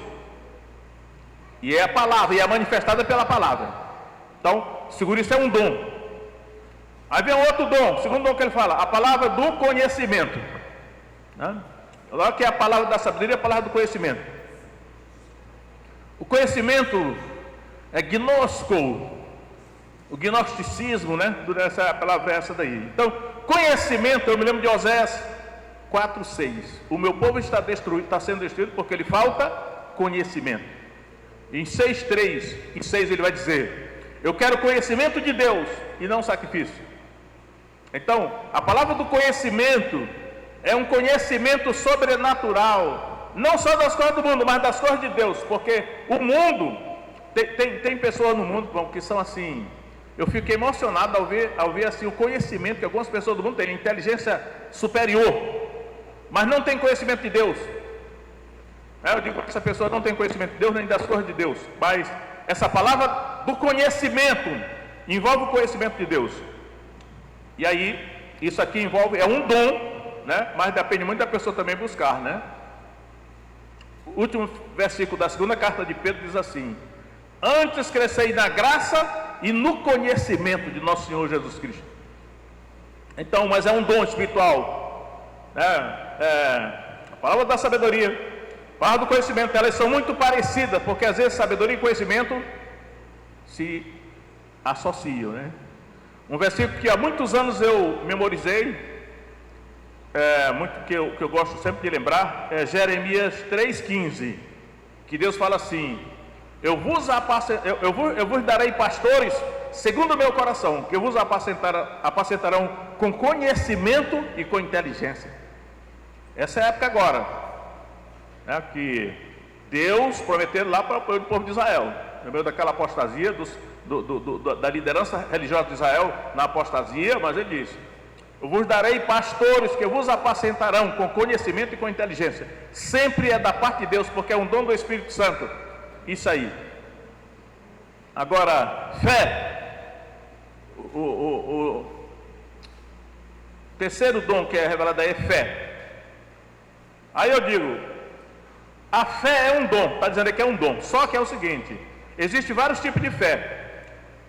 E é a palavra, e é manifestada pela palavra. Então, seguro, isso é um dom. Aí vem outro dom, o segundo dom que ele fala, a palavra do conhecimento, né? Logo que é a palavra da sabedoria, a palavra do conhecimento. O conhecimento é gnosco, o gnosticismo, né? Essa palavra é essa daí. Então, conhecimento, eu me lembro de Oséias 4:6. O meu povo está destruído, está sendo destruído porque lhe falta conhecimento. Em 6:3 e 6 ele vai dizer: eu quero conhecimento de Deus e não sacrifício. Então, a palavra do conhecimento é um conhecimento sobrenatural, não só das coisas do mundo, mas das coisas de Deus, porque o mundo, tem pessoas no mundo que são assim. Eu fiquei emocionado ao ver assim, o conhecimento que algumas pessoas do mundo têm, inteligência superior, mas não tem conhecimento de Deus. Eu digo que essa pessoa não tem conhecimento de Deus nem das coisas de Deus, mas essa palavra do conhecimento envolve o conhecimento de Deus. E aí, isso aqui envolve, é um dom, né? Mas depende muito da pessoa também buscar, né? O último versículo da segunda carta de Pedro diz assim: antes crescei na graça e no conhecimento de nosso Senhor Jesus Cristo. Então, mas é um dom espiritual, né? A palavra da sabedoria, a palavra do conhecimento, elas são muito parecidas, porque às vezes sabedoria e conhecimento se associam, né? Um versículo que há muitos anos eu memorizei, que eu gosto sempre de lembrar, é Jeremias 3,15, que Deus fala assim: eu vos darei pastores segundo o meu coração, que vos apacentarão com conhecimento e com inteligência. Essa é a época agora, né, que Deus prometeu lá para o povo de Israel, no meio daquela apostasia da liderança religiosa de Israel, na apostasia, mas ele disse: eu vos darei pastores que vos apacentarão com conhecimento e com inteligência. Sempre é da parte de Deus, porque é um dom do Espírito Santo. Isso aí. Agora, fé. O terceiro dom que é revelado aí é fé. Aí eu digo, a fé é um dom, está dizendo que é um dom. Só que é o seguinte: existem vários tipos de fé.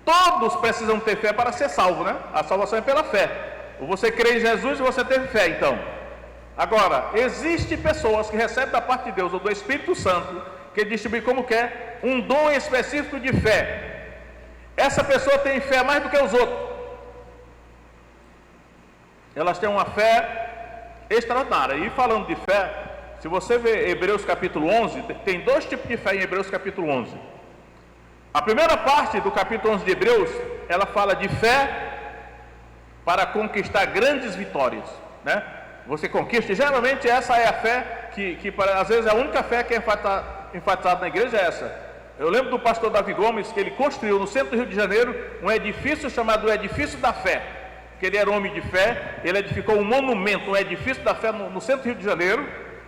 Todos precisam ter fé para ser salvo, né? A salvação é pela fé. Ou você crê em Jesus e você teve fé, então. Agora, existem pessoas que recebem da parte de Deus ou do Espírito Santo, que distribui como quer, um dom específico de fé. Essa pessoa tem fé mais do que os outros. Elas têm uma fé extraordinária. E falando de fé, se você ver Hebreus capítulo 11, tem dois tipos de fé em Hebreus capítulo 11. A primeira parte do capítulo 11 de Hebreus, ela fala de fé para conquistar grandes vitórias, né? Você conquista, e geralmente essa é a fé que às vezes a única fé que é enfatizada na igreja é essa. Eu lembro do pastor Davi Gomes, que ele construiu no centro do Rio de Janeiro um edifício chamado Edifício da Fé, que ele era um homem de fé. Ele edificou um monumento, um edifício da fé no centro do Rio de Janeiro.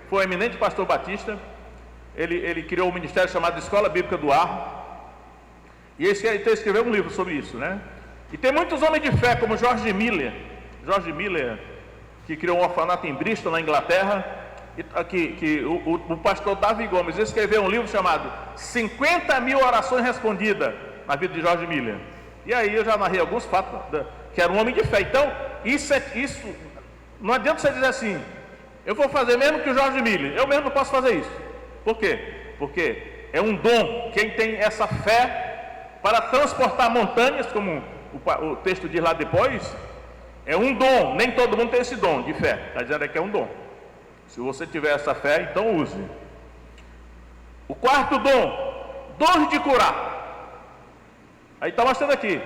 Foi um eminente pastor batista. Ele criou um ministério chamado Escola Bíblica do Ar, e ele escreveu um livro sobre isso, né? E tem muitos homens de fé, como George Miller. George Miller que criou um orfanato em Bristol, na Inglaterra, que o pastor Davi Gomes escreveu um livro chamado 50 mil orações respondidas na vida de George Miller. E aí eu já narrei alguns fatos, que era um homem de fé. Então, isso não adianta você dizer assim, eu vou fazer mesmo que o George Miller, eu mesmo não posso fazer isso. Por quê? Porque é um dom. Quem tem essa fé para transportar montanhas, como o texto diz lá depois, é um dom. Nem todo mundo tem esse dom de fé. Está dizendo que é um dom. Se você tiver essa fé, então use. O quarto dom de curar. Aí está mostrando aqui.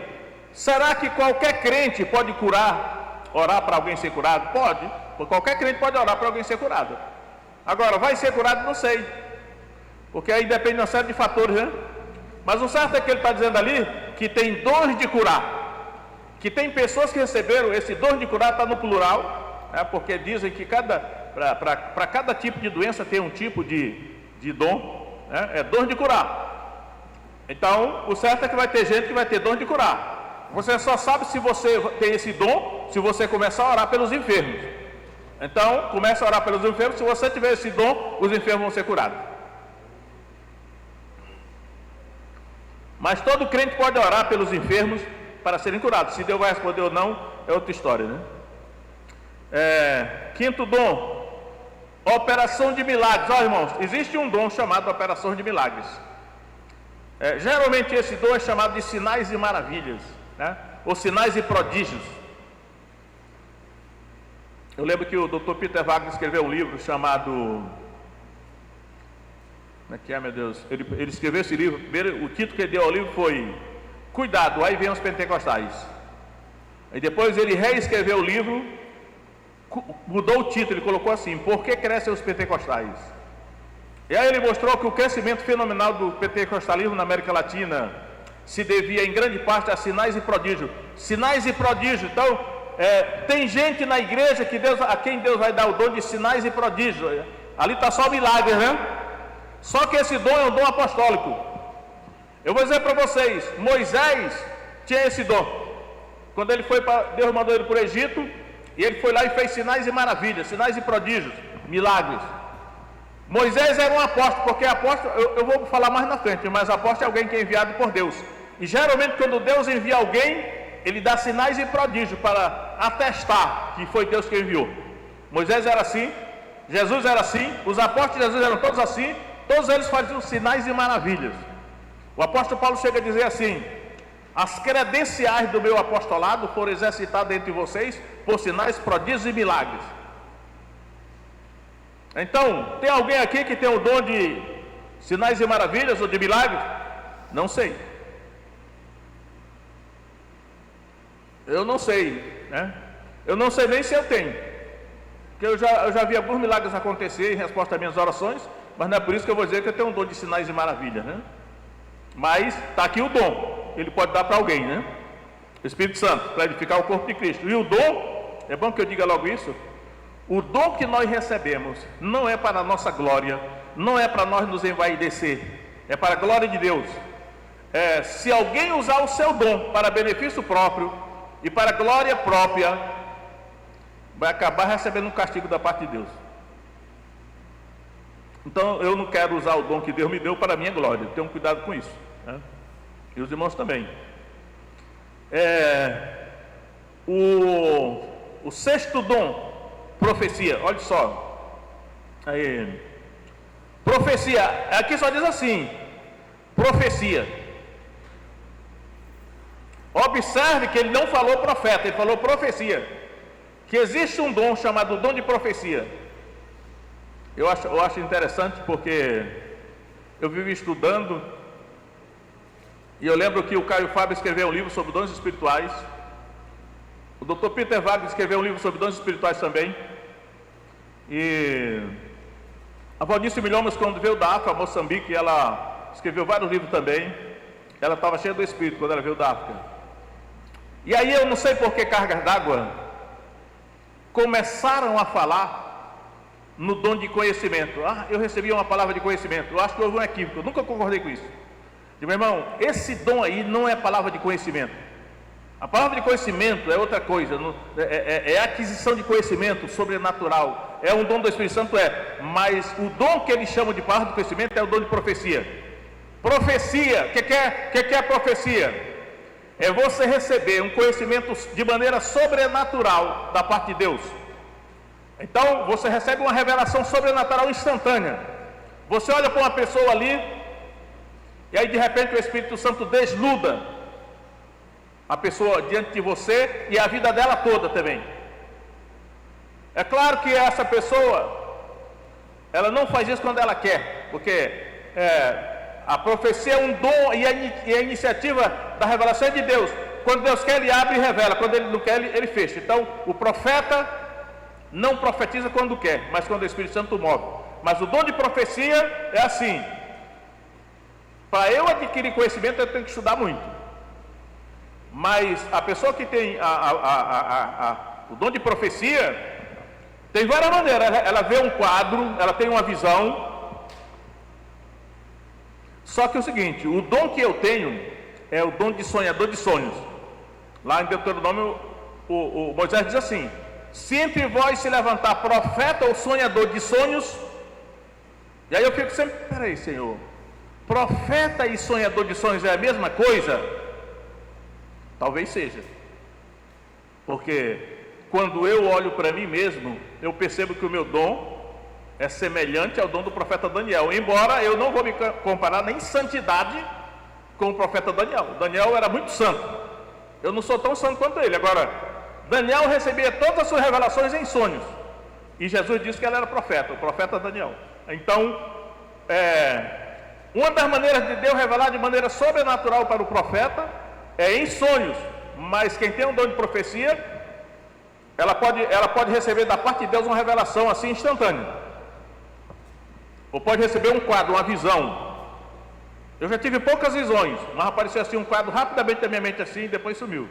Será que qualquer crente pode curar, orar para alguém ser curado? Pode. Qualquer crente pode orar para alguém ser curado. Agora, vai ser curado? Não sei. Porque aí depende de uma série de fatores, né? Mas o certo é que ele está dizendo ali que tem dons de curar. Que tem pessoas que receberam esse dom de curar, está no plural, né? Porque dizem que para cada tipo de doença tem um tipo de dom, né? É dom de curar. Então, o certo é que vai ter gente que vai ter dom de curar. Você só sabe se você tem esse dom se você começar a orar pelos enfermos. Então, comece a orar pelos enfermos. Se você tiver esse dom, os enfermos vão ser curados. Mas todo crente pode orar pelos enfermos para serem curados. Se Deus vai responder ou não, é outra história, né? Quinto dom, operação de milagres. Ó, irmãos, existe um dom chamado operação de milagres. Geralmente esse dom é chamado de sinais e maravilhas, né? Ou sinais e prodígios. Eu lembro que o Dr. Peter Wagner escreveu um livro chamado... Como é que é, meu Deus? Ele escreveu esse livro. Primeiro, o título que ele deu ao livro foi Cuidado, aí vem os pentecostais. Aí depois ele reescreveu o livro, mudou o título, ele colocou assim: Por que crescem os pentecostais? E aí ele mostrou que o crescimento fenomenal do pentecostalismo na América Latina se devia em grande parte a sinais e prodígios. Sinais e prodígios. Então, tem gente na igreja a quem Deus vai dar o dom de sinais e prodígios. Ali está só milagres, né? Só que esse dom é um dom apostólico. Eu vou dizer para vocês, Moisés tinha esse dom. Quando Deus mandou ele para o Egito, e ele foi lá e fez sinais e maravilhas, sinais e prodígios, milagres. Moisés era um apóstolo, porque apóstolo, eu vou falar mais na frente, mas apóstolo é alguém que é enviado por Deus. E geralmente quando Deus envia alguém, ele dá sinais e prodígios para atestar que foi Deus que enviou. Moisés era assim, Jesus era assim, os apóstolos de Jesus eram todos assim, todos eles faziam sinais e maravilhas. O apóstolo Paulo chega a dizer assim: as credenciais do meu apostolado foram exercitadas entre vocês por sinais, prodígios e milagres. Então, tem alguém aqui que tem o dom de sinais e maravilhas ou de milagres? Não sei. Eu não sei, né? Eu não sei nem se eu tenho. Porque eu já vi alguns milagres acontecer em resposta às minhas orações, mas não é por isso que eu vou dizer que eu tenho um dom de sinais e maravilhas, né? Mas está aqui o dom, ele pode dar para alguém, né? O Espírito Santo, para edificar o corpo de Cristo. E o dom, é bom que eu diga logo isso, o dom que nós recebemos não é para a nossa glória, não é para nós nos envaidecer, é para a glória de Deus. Se alguém usar o seu dom para benefício próprio e para a glória própria, vai acabar recebendo um castigo da parte de Deus. Então eu não quero usar o dom que Deus me deu para a minha glória. Tenham cuidado com isso, né? E os irmãos também. O sexto dom, profecia. Olha só aí. Profecia, aqui só diz assim: profecia. Observe que ele não falou profeta, ele falou profecia. Que existe um dom chamado dom de profecia. Eu acho interessante porque eu vivo estudando, e eu lembro que o Caio Fábio escreveu um livro sobre dons espirituais, o Dr. Peter Wagner escreveu um livro sobre dons espirituais também, e a Valnice Milhomes, quando veio da África, Moçambique, ela escreveu vários livros também. Ela estava cheia do Espírito quando ela veio da África. E aí eu não sei por que cargas d'água começaram a falar no dom de conhecimento. Eu recebi uma palavra de conhecimento. Eu acho que houve um equívoco, eu nunca concordei com isso. Digo, meu irmão, esse dom aí não é palavra de conhecimento. A palavra de conhecimento é outra coisa, é aquisição de conhecimento sobrenatural, é um dom do Espírito Santo, mas o dom que eles chamam de palavra de conhecimento é o dom de profecia. Profecia, o que é profecia? É você receber um conhecimento de maneira sobrenatural da parte de Deus. Então, você recebe uma revelação sobrenatural instantânea. Você olha para uma pessoa ali, e aí de repente o Espírito Santo desnuda a pessoa diante de você e a vida dela toda também. É claro que essa pessoa, ela não faz isso quando ela quer, porque a profecia é um dom e a iniciativa da revelação é de Deus. Quando Deus quer, Ele abre e revela. Quando Ele não quer, Ele fecha. Então, o profeta não profetiza quando quer, mas quando o Espírito Santo move. Mas o dom de profecia é assim: para eu adquirir conhecimento, eu tenho que estudar muito. Mas a pessoa que tem o dom de profecia, tem várias maneiras. Ela vê um quadro, ela tem uma visão. Só que é o seguinte, o dom que eu tenho é o dom de sonhador de sonhos. Lá em Deuteronômio, o Moisés diz assim: se entre vós se levantar profeta ou sonhador de sonhos. E aí eu fico sempre, peraí, Senhor, profeta e sonhador de sonhos é a mesma coisa? Talvez seja, porque quando eu olho para mim mesmo, eu percebo que o meu dom é semelhante ao dom do profeta Daniel, embora eu não vou me comparar nem em santidade com o profeta Daniel. Daniel era muito santo, eu não sou tão santo quanto ele. Agora, Daniel recebia todas as suas revelações em sonhos, e Jesus disse que ele era profeta, o profeta Daniel. Então, uma das maneiras de Deus revelar de maneira sobrenatural para o profeta é em sonhos, mas quem tem um dom de profecia, ela pode receber da parte de Deus uma revelação assim instantânea, ou pode receber um quadro, uma visão. Eu já tive poucas visões, mas apareceu assim um quadro rapidamente na minha mente assim e depois sumiu.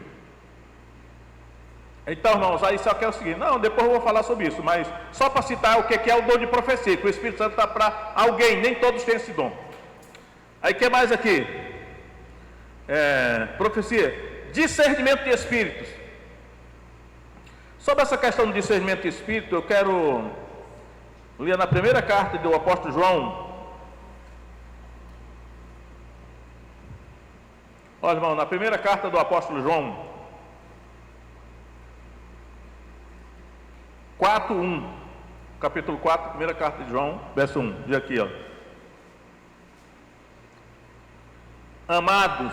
Então, irmãos, aí só que é o seguinte, não, depois eu vou falar sobre isso, mas só para citar o que é o dom de profecia, que o Espírito Santo está para alguém, nem todos têm esse dom. Aí o que mais aqui? Profecia, discernimento de espíritos. Sobre essa questão do discernimento de espírito, eu quero ler na primeira carta do apóstolo João. Olha, irmão, na primeira carta do apóstolo João 4:1, capítulo 4, primeira carta de João, verso 1, diz aqui, ó: amados,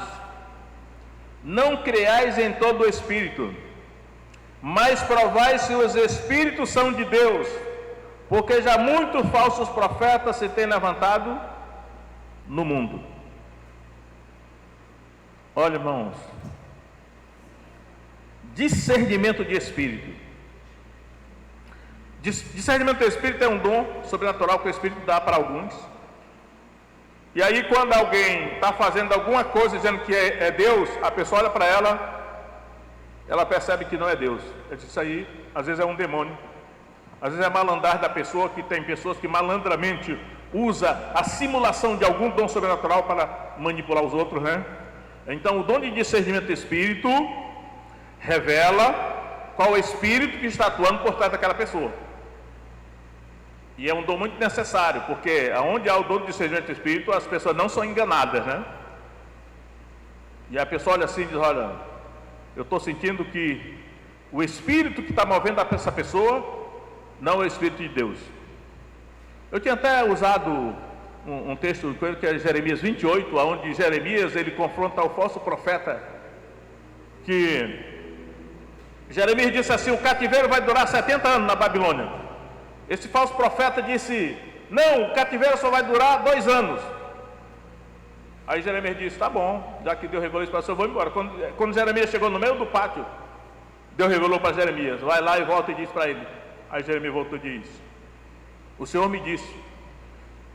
não creais em todo o espírito, mas provai se os espíritos são de Deus, porque já muitos falsos profetas se têm levantado no mundo. Olha, irmãos, discernimento de espírito. Discernimento do espírito é um dom sobrenatural que o Espírito dá para alguns. E aí, quando alguém está fazendo alguma coisa dizendo que é Deus, a pessoa olha para ela percebe que não é Deus. Isso aí, às vezes é um demônio, às vezes é malandragem da pessoa, que tem pessoas que malandramente usa a simulação de algum dom sobrenatural para manipular os outros, né? Então, o dom de discernimento do espírito revela qual o espírito que está atuando por trás daquela pessoa. E é um dom muito necessário, porque onde há o dom de discernimento do espírito, as pessoas não são enganadas, né? E a pessoa olha assim e diz: olha, eu estou sentindo que o espírito que está movendo essa pessoa não é o Espírito de Deus. Eu tinha até usado um texto que é Jeremias 28, onde Jeremias ele confronta o falso profeta, que Jeremias disse assim: o cativeiro vai durar 70 anos na Babilônia. Esse falso profeta disse: não, o cativeiro só vai durar 2 anos. Aí Jeremias disse: tá bom, já que Deus revelou isso para você, eu vou embora. Quando Jeremias chegou no meio do pátio, Deus revelou para Jeremias: vai lá e volta e diz para ele. Aí Jeremias voltou e disse: o Senhor me disse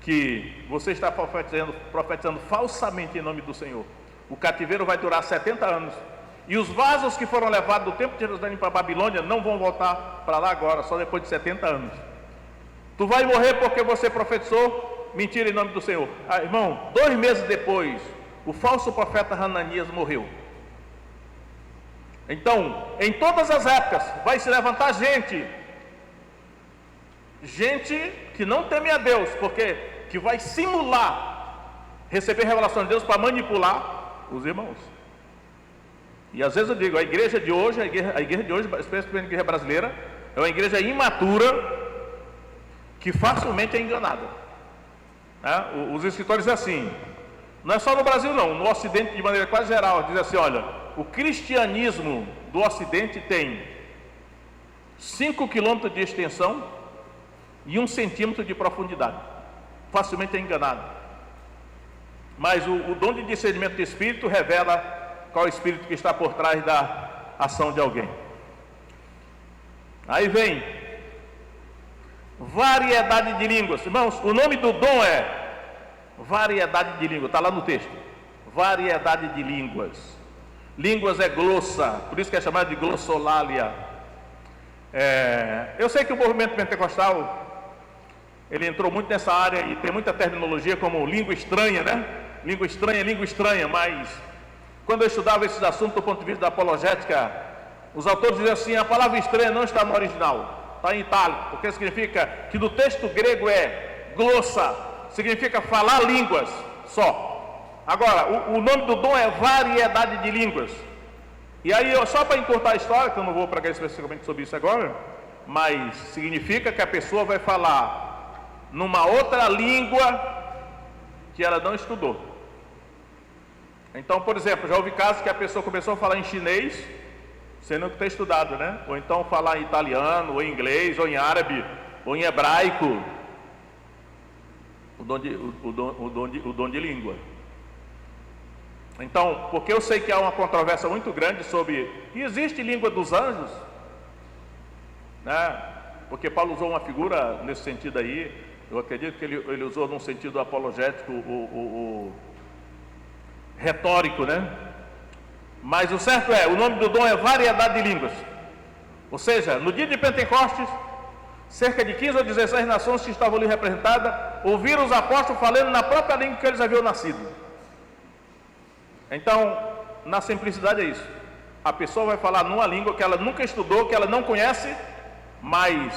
que você está profetizando falsamente em nome do Senhor. O cativeiro vai durar 70 anos. E os vasos que foram levados do templo de Jerusalém para a Babilônia não vão voltar para lá agora, só depois de 70 anos. Tu vai morrer porque você profetizou mentira em nome do Senhor. Irmão, 2 meses depois, o falso profeta Hananias morreu. Então, em todas as épocas, vai se levantar gente que não teme a Deus, porque que vai simular receber revelação de Deus para manipular os irmãos. E às vezes eu digo, a igreja de hoje, especialmente a igreja brasileira, é uma igreja imatura que facilmente é enganada. Os escritores dizem assim, não é só no Brasil não, no Ocidente de maneira quase geral, diz assim, olha, o cristianismo do Ocidente tem 5 quilômetros de extensão e 1 centímetro de profundidade. Facilmente é enganado. Mas o dom de discernimento de espírito revela qual é o espírito que está por trás da ação de alguém. Aí vem variedade de línguas. Irmãos, o nome do dom é variedade de línguas, está lá no texto. Variedade de línguas. Línguas é glossa, por isso que é chamado de glossolalia. Eu sei que o movimento pentecostal ele entrou muito nessa área e tem muita terminologia como língua estranha, né? Língua estranha, mas quando eu estudava esses assuntos do ponto de vista da apologética, os autores diziam assim, a palavra estranha não está no original, está em itálico, porque significa que no texto grego é glossa, significa falar línguas só. Agora, o nome do dom é variedade de línguas. E aí, só para encurtar a história, que eu não vou pregar especificamente sobre isso agora, mas significa que a pessoa vai falar numa outra língua que ela não estudou. Então, por exemplo, já houve casos que a pessoa começou a falar em chinês, sendo que tem estudado, né? Ou então falar em italiano, ou em inglês, ou em árabe, ou em hebraico. O dom de língua. Então, porque eu sei que há uma controvérsia muito grande sobre... E existe língua dos anjos? Né? Porque Paulo usou uma figura nesse sentido aí. Eu acredito que ele usou num sentido apologético, retórico, né? Mas o certo é, o nome do dom é variedade de línguas. Ou seja, no dia de Pentecostes, cerca de 15 ou 16 nações que estavam ali representadas, ouviram os apóstolos falando na própria língua que eles haviam nascido. Então, na simplicidade é isso. A pessoa vai falar numa língua que ela nunca estudou, que ela não conhece, mas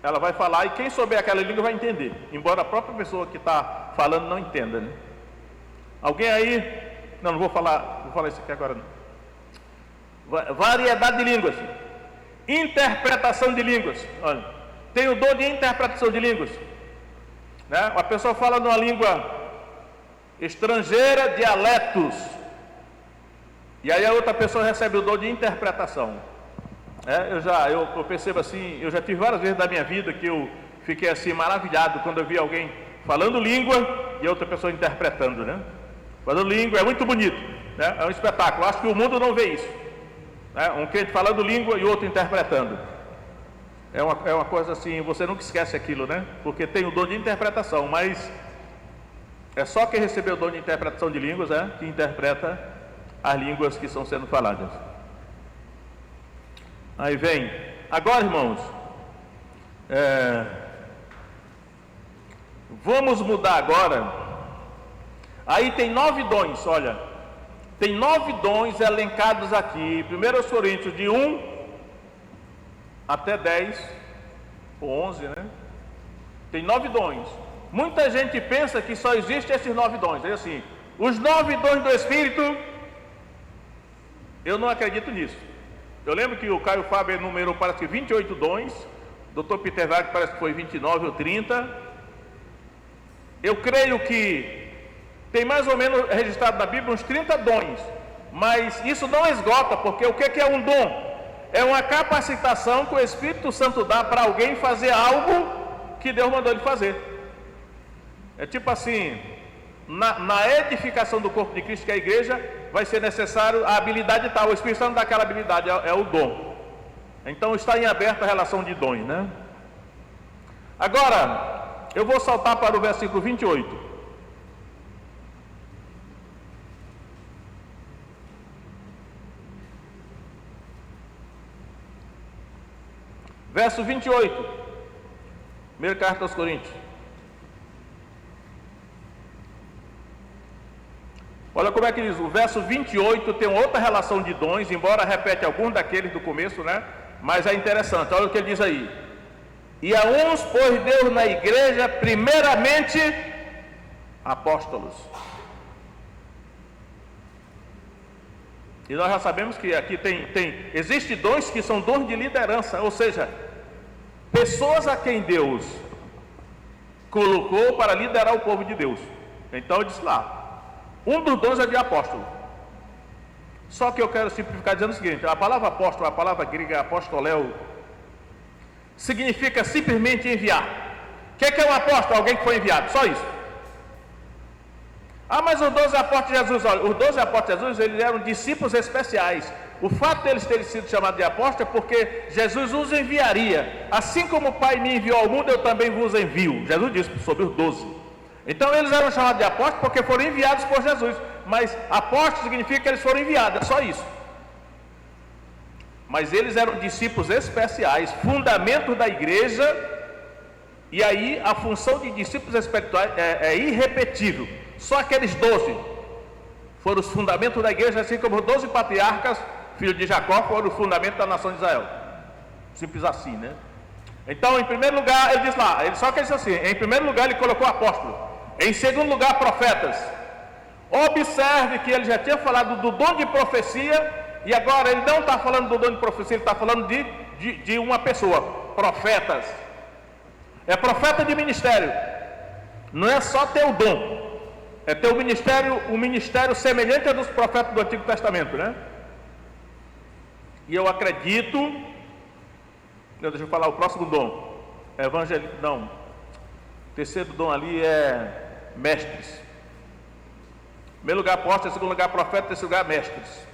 ela vai falar e quem souber aquela língua vai entender, embora a própria pessoa que está falando não entenda, né? Alguém aí? Não vou falar isso aqui agora não. Variedade de línguas. Interpretação de línguas. Olha, tem o dom de interpretação de línguas, né? A pessoa fala numa língua estrangeira, dialetos, e aí a outra pessoa recebe o dom de interpretação. Eu percebo assim, eu já tive várias vezes da minha vida que eu fiquei assim maravilhado quando eu vi alguém falando língua e a outra pessoa interpretando, né? Falando língua é muito bonito, né? É um espetáculo. Acho que o mundo não vê isso, né? Um crente falando língua e outro interpretando. É uma coisa assim, você nunca esquece aquilo, né? Porque tem o dom de interpretação, mas é só quem recebeu o dom de interpretação de línguas, que interpreta as línguas que estão sendo faladas. Aí vem, agora irmãos, vamos mudar agora. Aí tem 9 dons, olha, tem 9 dons elencados aqui, 1 Coríntios de 1 até 10, ou 11, né? Tem 9 dons. Muita gente pensa que só existem esses 9 dons, é assim, os 9 dons do Espírito, eu não acredito nisso. Eu lembro que o Caio Fábio enumerou, parece que 28 dons, o Dr. Peter Wagner parece que foi 29 ou 30. Eu creio que tem mais ou menos registrado na Bíblia uns 30 dons, mas isso não esgota, porque o que é um dom? É uma capacitação que o Espírito Santo dá para alguém fazer algo que Deus mandou ele fazer. É tipo assim, na edificação do corpo de Cristo, que é a igreja, vai ser necessário a habilidade tal, o Espírito Santo dá aquela habilidade, é o dom. Então está em aberto a relação de dons, né? Agora, eu vou saltar para o versículo 28. Verso 28, primeira carta aos Coríntios. Olha como é que diz, o verso 28 tem outra relação de dons, embora repete alguns daqueles do começo, né? Mas é interessante, olha o que ele diz aí. E a uns pôs Deus na igreja, primeiramente, apóstolos. E nós já sabemos que aqui existem dons que são dons de liderança, ou seja, pessoas a quem Deus colocou para liderar o povo de Deus. Então eu disse lá, um dos dons é de apóstolo. Só que eu quero simplificar dizendo o seguinte, a palavra apóstolo, a palavra grega apostoléu, significa simplesmente enviar. O que é um apóstolo? Alguém que foi enviado, só isso. Ah, mas os 12 apóstolos de Jesus, olha, os 12 apóstolos de Jesus, eles eram discípulos especiais. O fato deles terem sido chamados de apóstolos é porque Jesus os enviaria. Assim como o Pai me enviou ao mundo, eu também vos envio. Jesus disse sobre os 12. Então eles eram chamados de apóstolos porque foram enviados por Jesus. Mas apóstolo significa que eles foram enviados, é só isso. Mas eles eram discípulos especiais, fundamento da igreja. E aí a função de discípulos espirituais é irrepetível. Só aqueles 12 foram os fundamentos da igreja, assim como os 12 patriarcas, filhos de Jacó, foram o fundamento da nação de Israel. Simples assim, né? Então, em primeiro lugar, ele diz lá, só que ele diz assim, em primeiro lugar ele colocou apóstolo, em segundo lugar profetas. Observe que ele já tinha falado do dom de profecia, e agora ele não está falando do dom de profecia, ele está falando de uma pessoa, profetas. É profeta de ministério, não é só ter o dom, é ter o ministério semelhante ao dos profetas do Antigo Testamento, né? E eu acredito, deixa eu falar o próximo dom, não, o terceiro dom ali é mestres. Em primeiro lugar apóstolo, em segundo lugar profeta, em terceiro lugar mestres.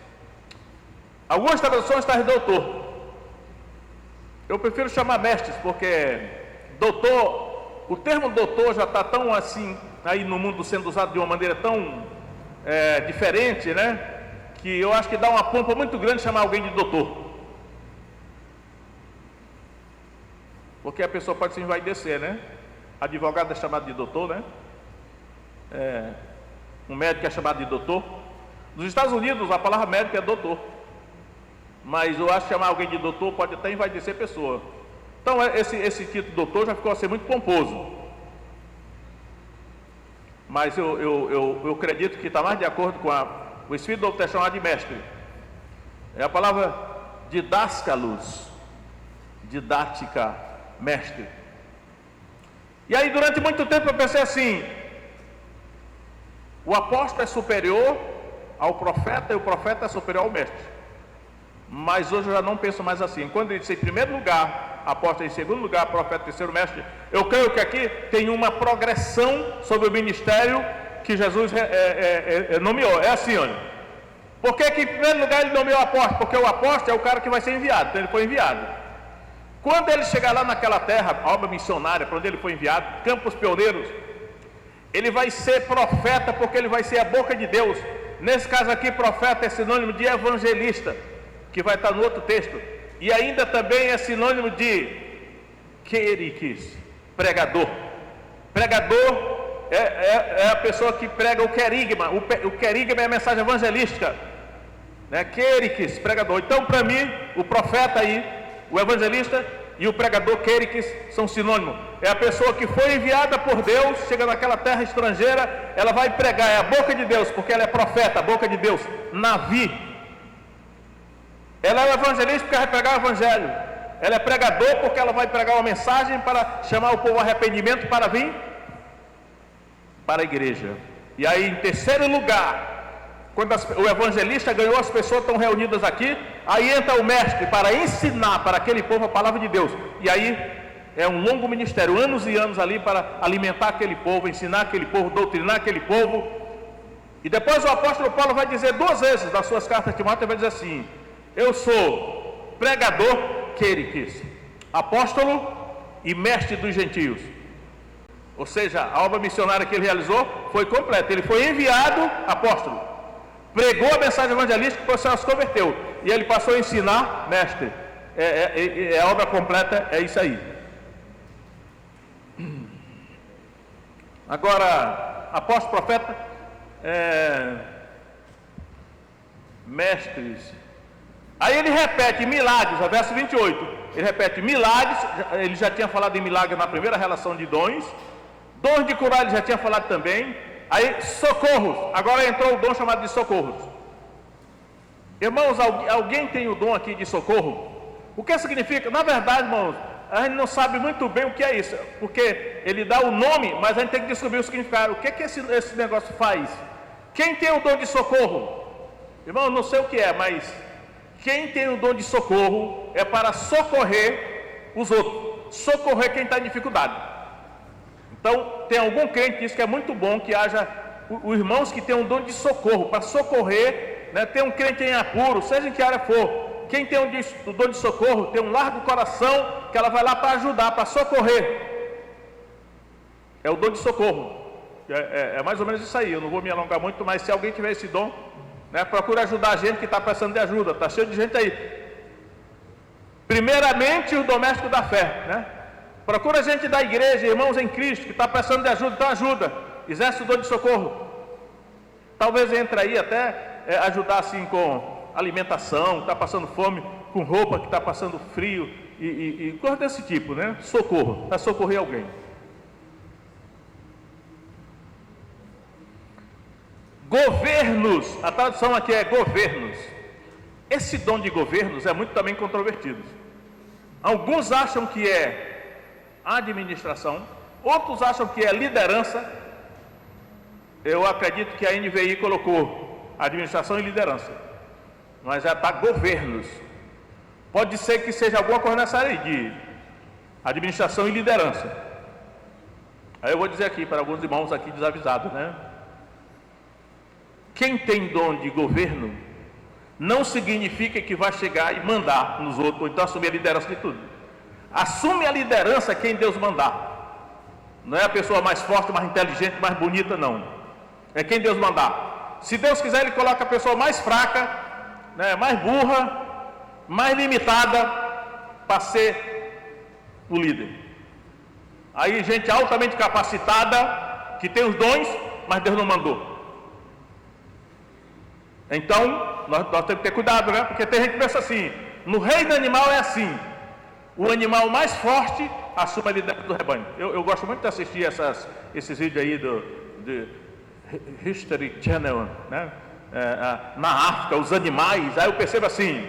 Algumas traduções estão doutor. Eu prefiro chamar mestres, porque doutor, o termo doutor já está tão assim, aí no mundo sendo usado de uma maneira tão diferente, né? Que eu acho que dá uma pompa muito grande chamar alguém de doutor. Porque a pessoa pode se envaidecer, né? Advogado é chamado de doutor, né? Um médico é chamado de doutor. Nos Estados Unidos a palavra médico é doutor. Mas eu acho que chamar alguém de doutor pode até envaidecer a pessoa. Então esse título doutor já ficou assim muito pomposo. Mas eu acredito que está mais de acordo com o Espírito do Novo Testamento de mestre. É a palavra didáscalos, didática, mestre. E aí durante muito tempo eu pensei assim, o apóstolo é superior ao profeta e o profeta é superior ao mestre. Mas hoje eu já não penso mais assim. Quando ele disse em primeiro lugar apóstolo, em segundo lugar profeta, terceiro mestre, eu creio que aqui tem uma progressão sobre o ministério que Jesus nomeou. É assim, olha. Por que em primeiro lugar ele nomeou apóstolo? Porque o apóstolo é o cara que vai ser enviado, então ele foi enviado. Quando ele chegar lá naquela terra, a obra missionária, para onde ele foi enviado, Campos Pioneiros, ele vai ser profeta, porque ele vai ser a boca de Deus. Nesse caso aqui, profeta é sinônimo de evangelista, que vai estar no outro texto. E ainda também é sinônimo de querikis, pregador. Pregador é a pessoa que prega o querigma. O querigma é a mensagem evangelística, né? Querikis, pregador. Então, para mim, o profeta aí, o evangelista e o pregador querikis são sinônimos. É a pessoa que foi enviada por Deus, chega naquela terra estrangeira, ela vai pregar, é a boca de Deus, porque ela é profeta, a boca de Deus, Navi. Ela é evangelista porque ela vai pregar o evangelho. Ela é pregador porque ela vai pregar uma mensagem para chamar o povo ao arrependimento para vir para a igreja. E aí, em terceiro lugar, quando o evangelista ganhou, as pessoas estão reunidas aqui, aí entra o mestre para ensinar para aquele povo a palavra de Deus. E aí é um longo ministério, anos e anos ali para alimentar aquele povo, ensinar aquele povo, doutrinar aquele povo. E depois o apóstolo Paulo vai dizer 2 vezes nas suas cartas de Timóteo, vai dizer assim: eu sou pregador, querikis, apóstolo e mestre dos gentios. Ou seja, a obra missionária que ele realizou foi completa. Ele foi enviado, apóstolo, pregou a mensagem evangelística, o pessoal se converteu, e ele passou a ensinar, mestre. A obra completa é isso aí. Agora, apóstolo, profeta, mestres. Aí ele repete milagres, no verso 28. Ele repete milagres, ele já tinha falado em milagres na primeira relação de dons. Dons de curar ele já tinha falado também. Aí socorros, agora entrou o dom chamado de socorros. Irmãos, alguém tem o dom aqui de socorro? O que significa? Na verdade, irmãos, a gente não sabe muito bem o que é isso, porque ele dá o nome, mas a gente tem que descobrir o significado. O que é que esse negócio faz? Quem tem o dom de socorro? Irmão, não sei o que é, mas quem tem o dom de socorro é para socorrer os outros, socorrer quem está em dificuldade. Então, tem algum crente que diz que é muito bom que haja os irmãos que têm um dom de socorro, para socorrer, né? Tem um crente em apuro, seja em que área for. Quem tem o dom de socorro tem um largo coração, que ela vai lá para ajudar, para socorrer. É o dom de socorro. É mais ou menos isso aí. Eu não vou me alongar muito, mas se alguém tiver esse dom, né, procure ajudar a gente que está precisando de ajuda. Está cheio de gente aí. Primeiramente, os domésticos da fé, né? Procura a gente da igreja, irmãos em Cristo, que está precisando de ajuda, então ajuda. Exerce o dom de socorro. Talvez entre aí até ajudar assim com alimentação, está passando fome, com roupa que está passando frio e coisa desse tipo, né? Socorro, para socorrer alguém. Governos, a tradução aqui é governos. Esse dom de governos é muito também controvertido. Alguns acham que é administração, outros acham que é liderança. Eu acredito que a NVI colocou administração e liderança, mas já está governos. Pode ser que seja alguma coisa nessa área de administração e liderança. Aí eu vou dizer aqui para alguns irmãos aqui desavisados, né? Quem tem dom de governo não significa que vai chegar e mandar nos outros, ou então assumir a liderança de tudo. Assume a liderança quem Deus mandar. Não é a pessoa mais forte, mais inteligente, mais bonita, não. É quem Deus mandar. Se Deus quiser, Ele coloca a pessoa mais fraca, né, mais burra, mais limitada, para ser o líder. Aí gente altamente capacitada, que tem os dons, mas Deus não mandou. Então, nós temos que ter cuidado, né? Porque tem gente que pensa assim, no reino animal é assim. O animal mais forte assume a liderança do rebanho. Eu gosto muito de assistir esses vídeos aí do History Channel, né? Na África, os animais. Aí eu percebo assim,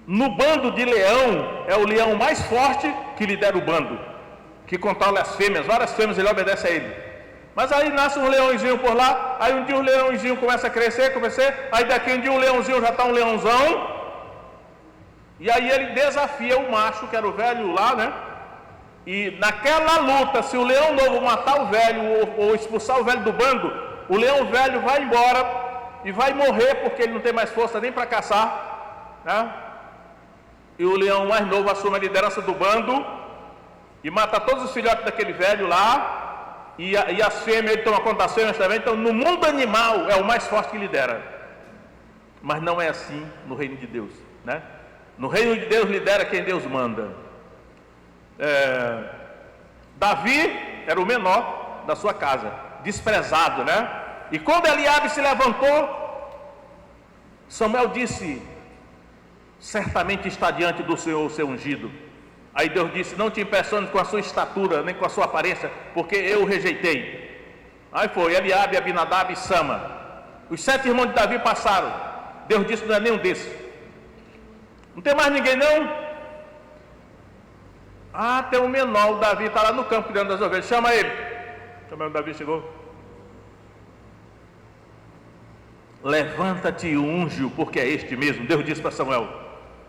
no bando de leão, é o leão mais forte que lidera o bando, que controla as fêmeas, várias fêmeas, ele obedece a ele. Mas aí nasce um leãozinho por lá, aí um dia o leãozinho começa a crescer, aí daqui um dia o leãozinho já está um leãozão. E aí ele desafia o macho, que era o velho lá, né? E naquela luta, se o leão novo matar o velho ou expulsar o velho do bando, o leão velho vai embora e vai morrer porque ele não tem mais força nem para caçar, né? E o leão mais novo assume a liderança do bando e mata todos os filhotes daquele velho lá, e as fêmeas, ele toma conta das fêmeas também. Então no mundo animal é o mais forte que lidera, mas não é assim no reino de Deus, né? No reino de Deus lidera quem Deus manda. Davi era o menor da sua casa, desprezado, né? E quando Eliabe se levantou, Samuel disse: certamente está diante do Senhor o seu ungido. Aí Deus disse: não te impressiones com a sua estatura, nem com a sua aparência, porque eu o rejeitei. Aí foi Eliabe, Abinadab e Sama. Os 7 irmãos de Davi passaram. Deus disse: não é nenhum desses. Não tem mais ninguém não? Ah, tem um menor, o Davi está lá no campo cuidando das ovelhas, chama ele. Chama ele, o Davi chegou. Levanta-te e unge-o, porque é este mesmo. Deus disse para Samuel.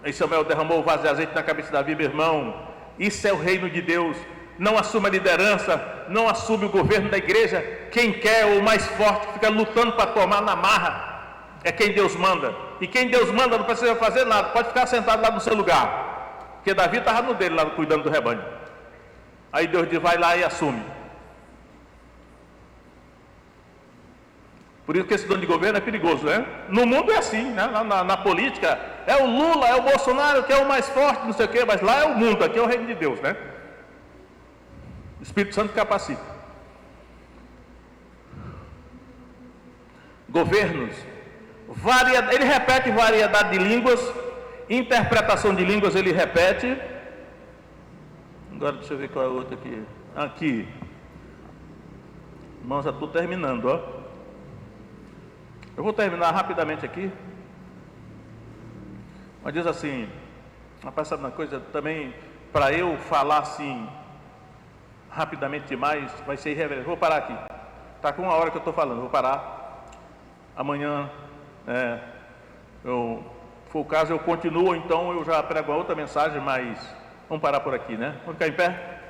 Aí Samuel derramou o vaso de azeite na cabeça de Davi. Meu irmão, isso é o reino de Deus. Não assume a liderança, não assume o governo da igreja. Quem quer, o mais forte, fica lutando para tomar na marra, é quem Deus manda. E quem Deus manda não precisa fazer nada, pode ficar sentado lá no seu lugar, porque Davi estava no dele lá cuidando do rebanho. Aí Deus diz: vai lá e assume. Por isso que esse dom de governo é perigoso, né? No mundo é assim, né? Na política é o Lula, é o Bolsonaro que é o mais forte, não sei o quê, mas lá é o mundo, aqui é o reino de Deus, né? O Espírito Santo capacita. Governos. Ele repete variedade de línguas, interpretação de línguas ele repete. Agora deixa eu ver qual é a outra aqui. Aqui. Irmãos, já estou terminando, ó. Eu vou terminar rapidamente aqui. Mas diz assim, rapaz, sabe uma coisa? Também, para eu falar assim, rapidamente demais, vai ser irreverente. Vou parar aqui. Está com 1 hora que eu estou falando, vou parar. Amanhã, se for o caso, eu continuo, então eu já prego outra mensagem, mas vamos parar por aqui, né? Vamos ficar em pé?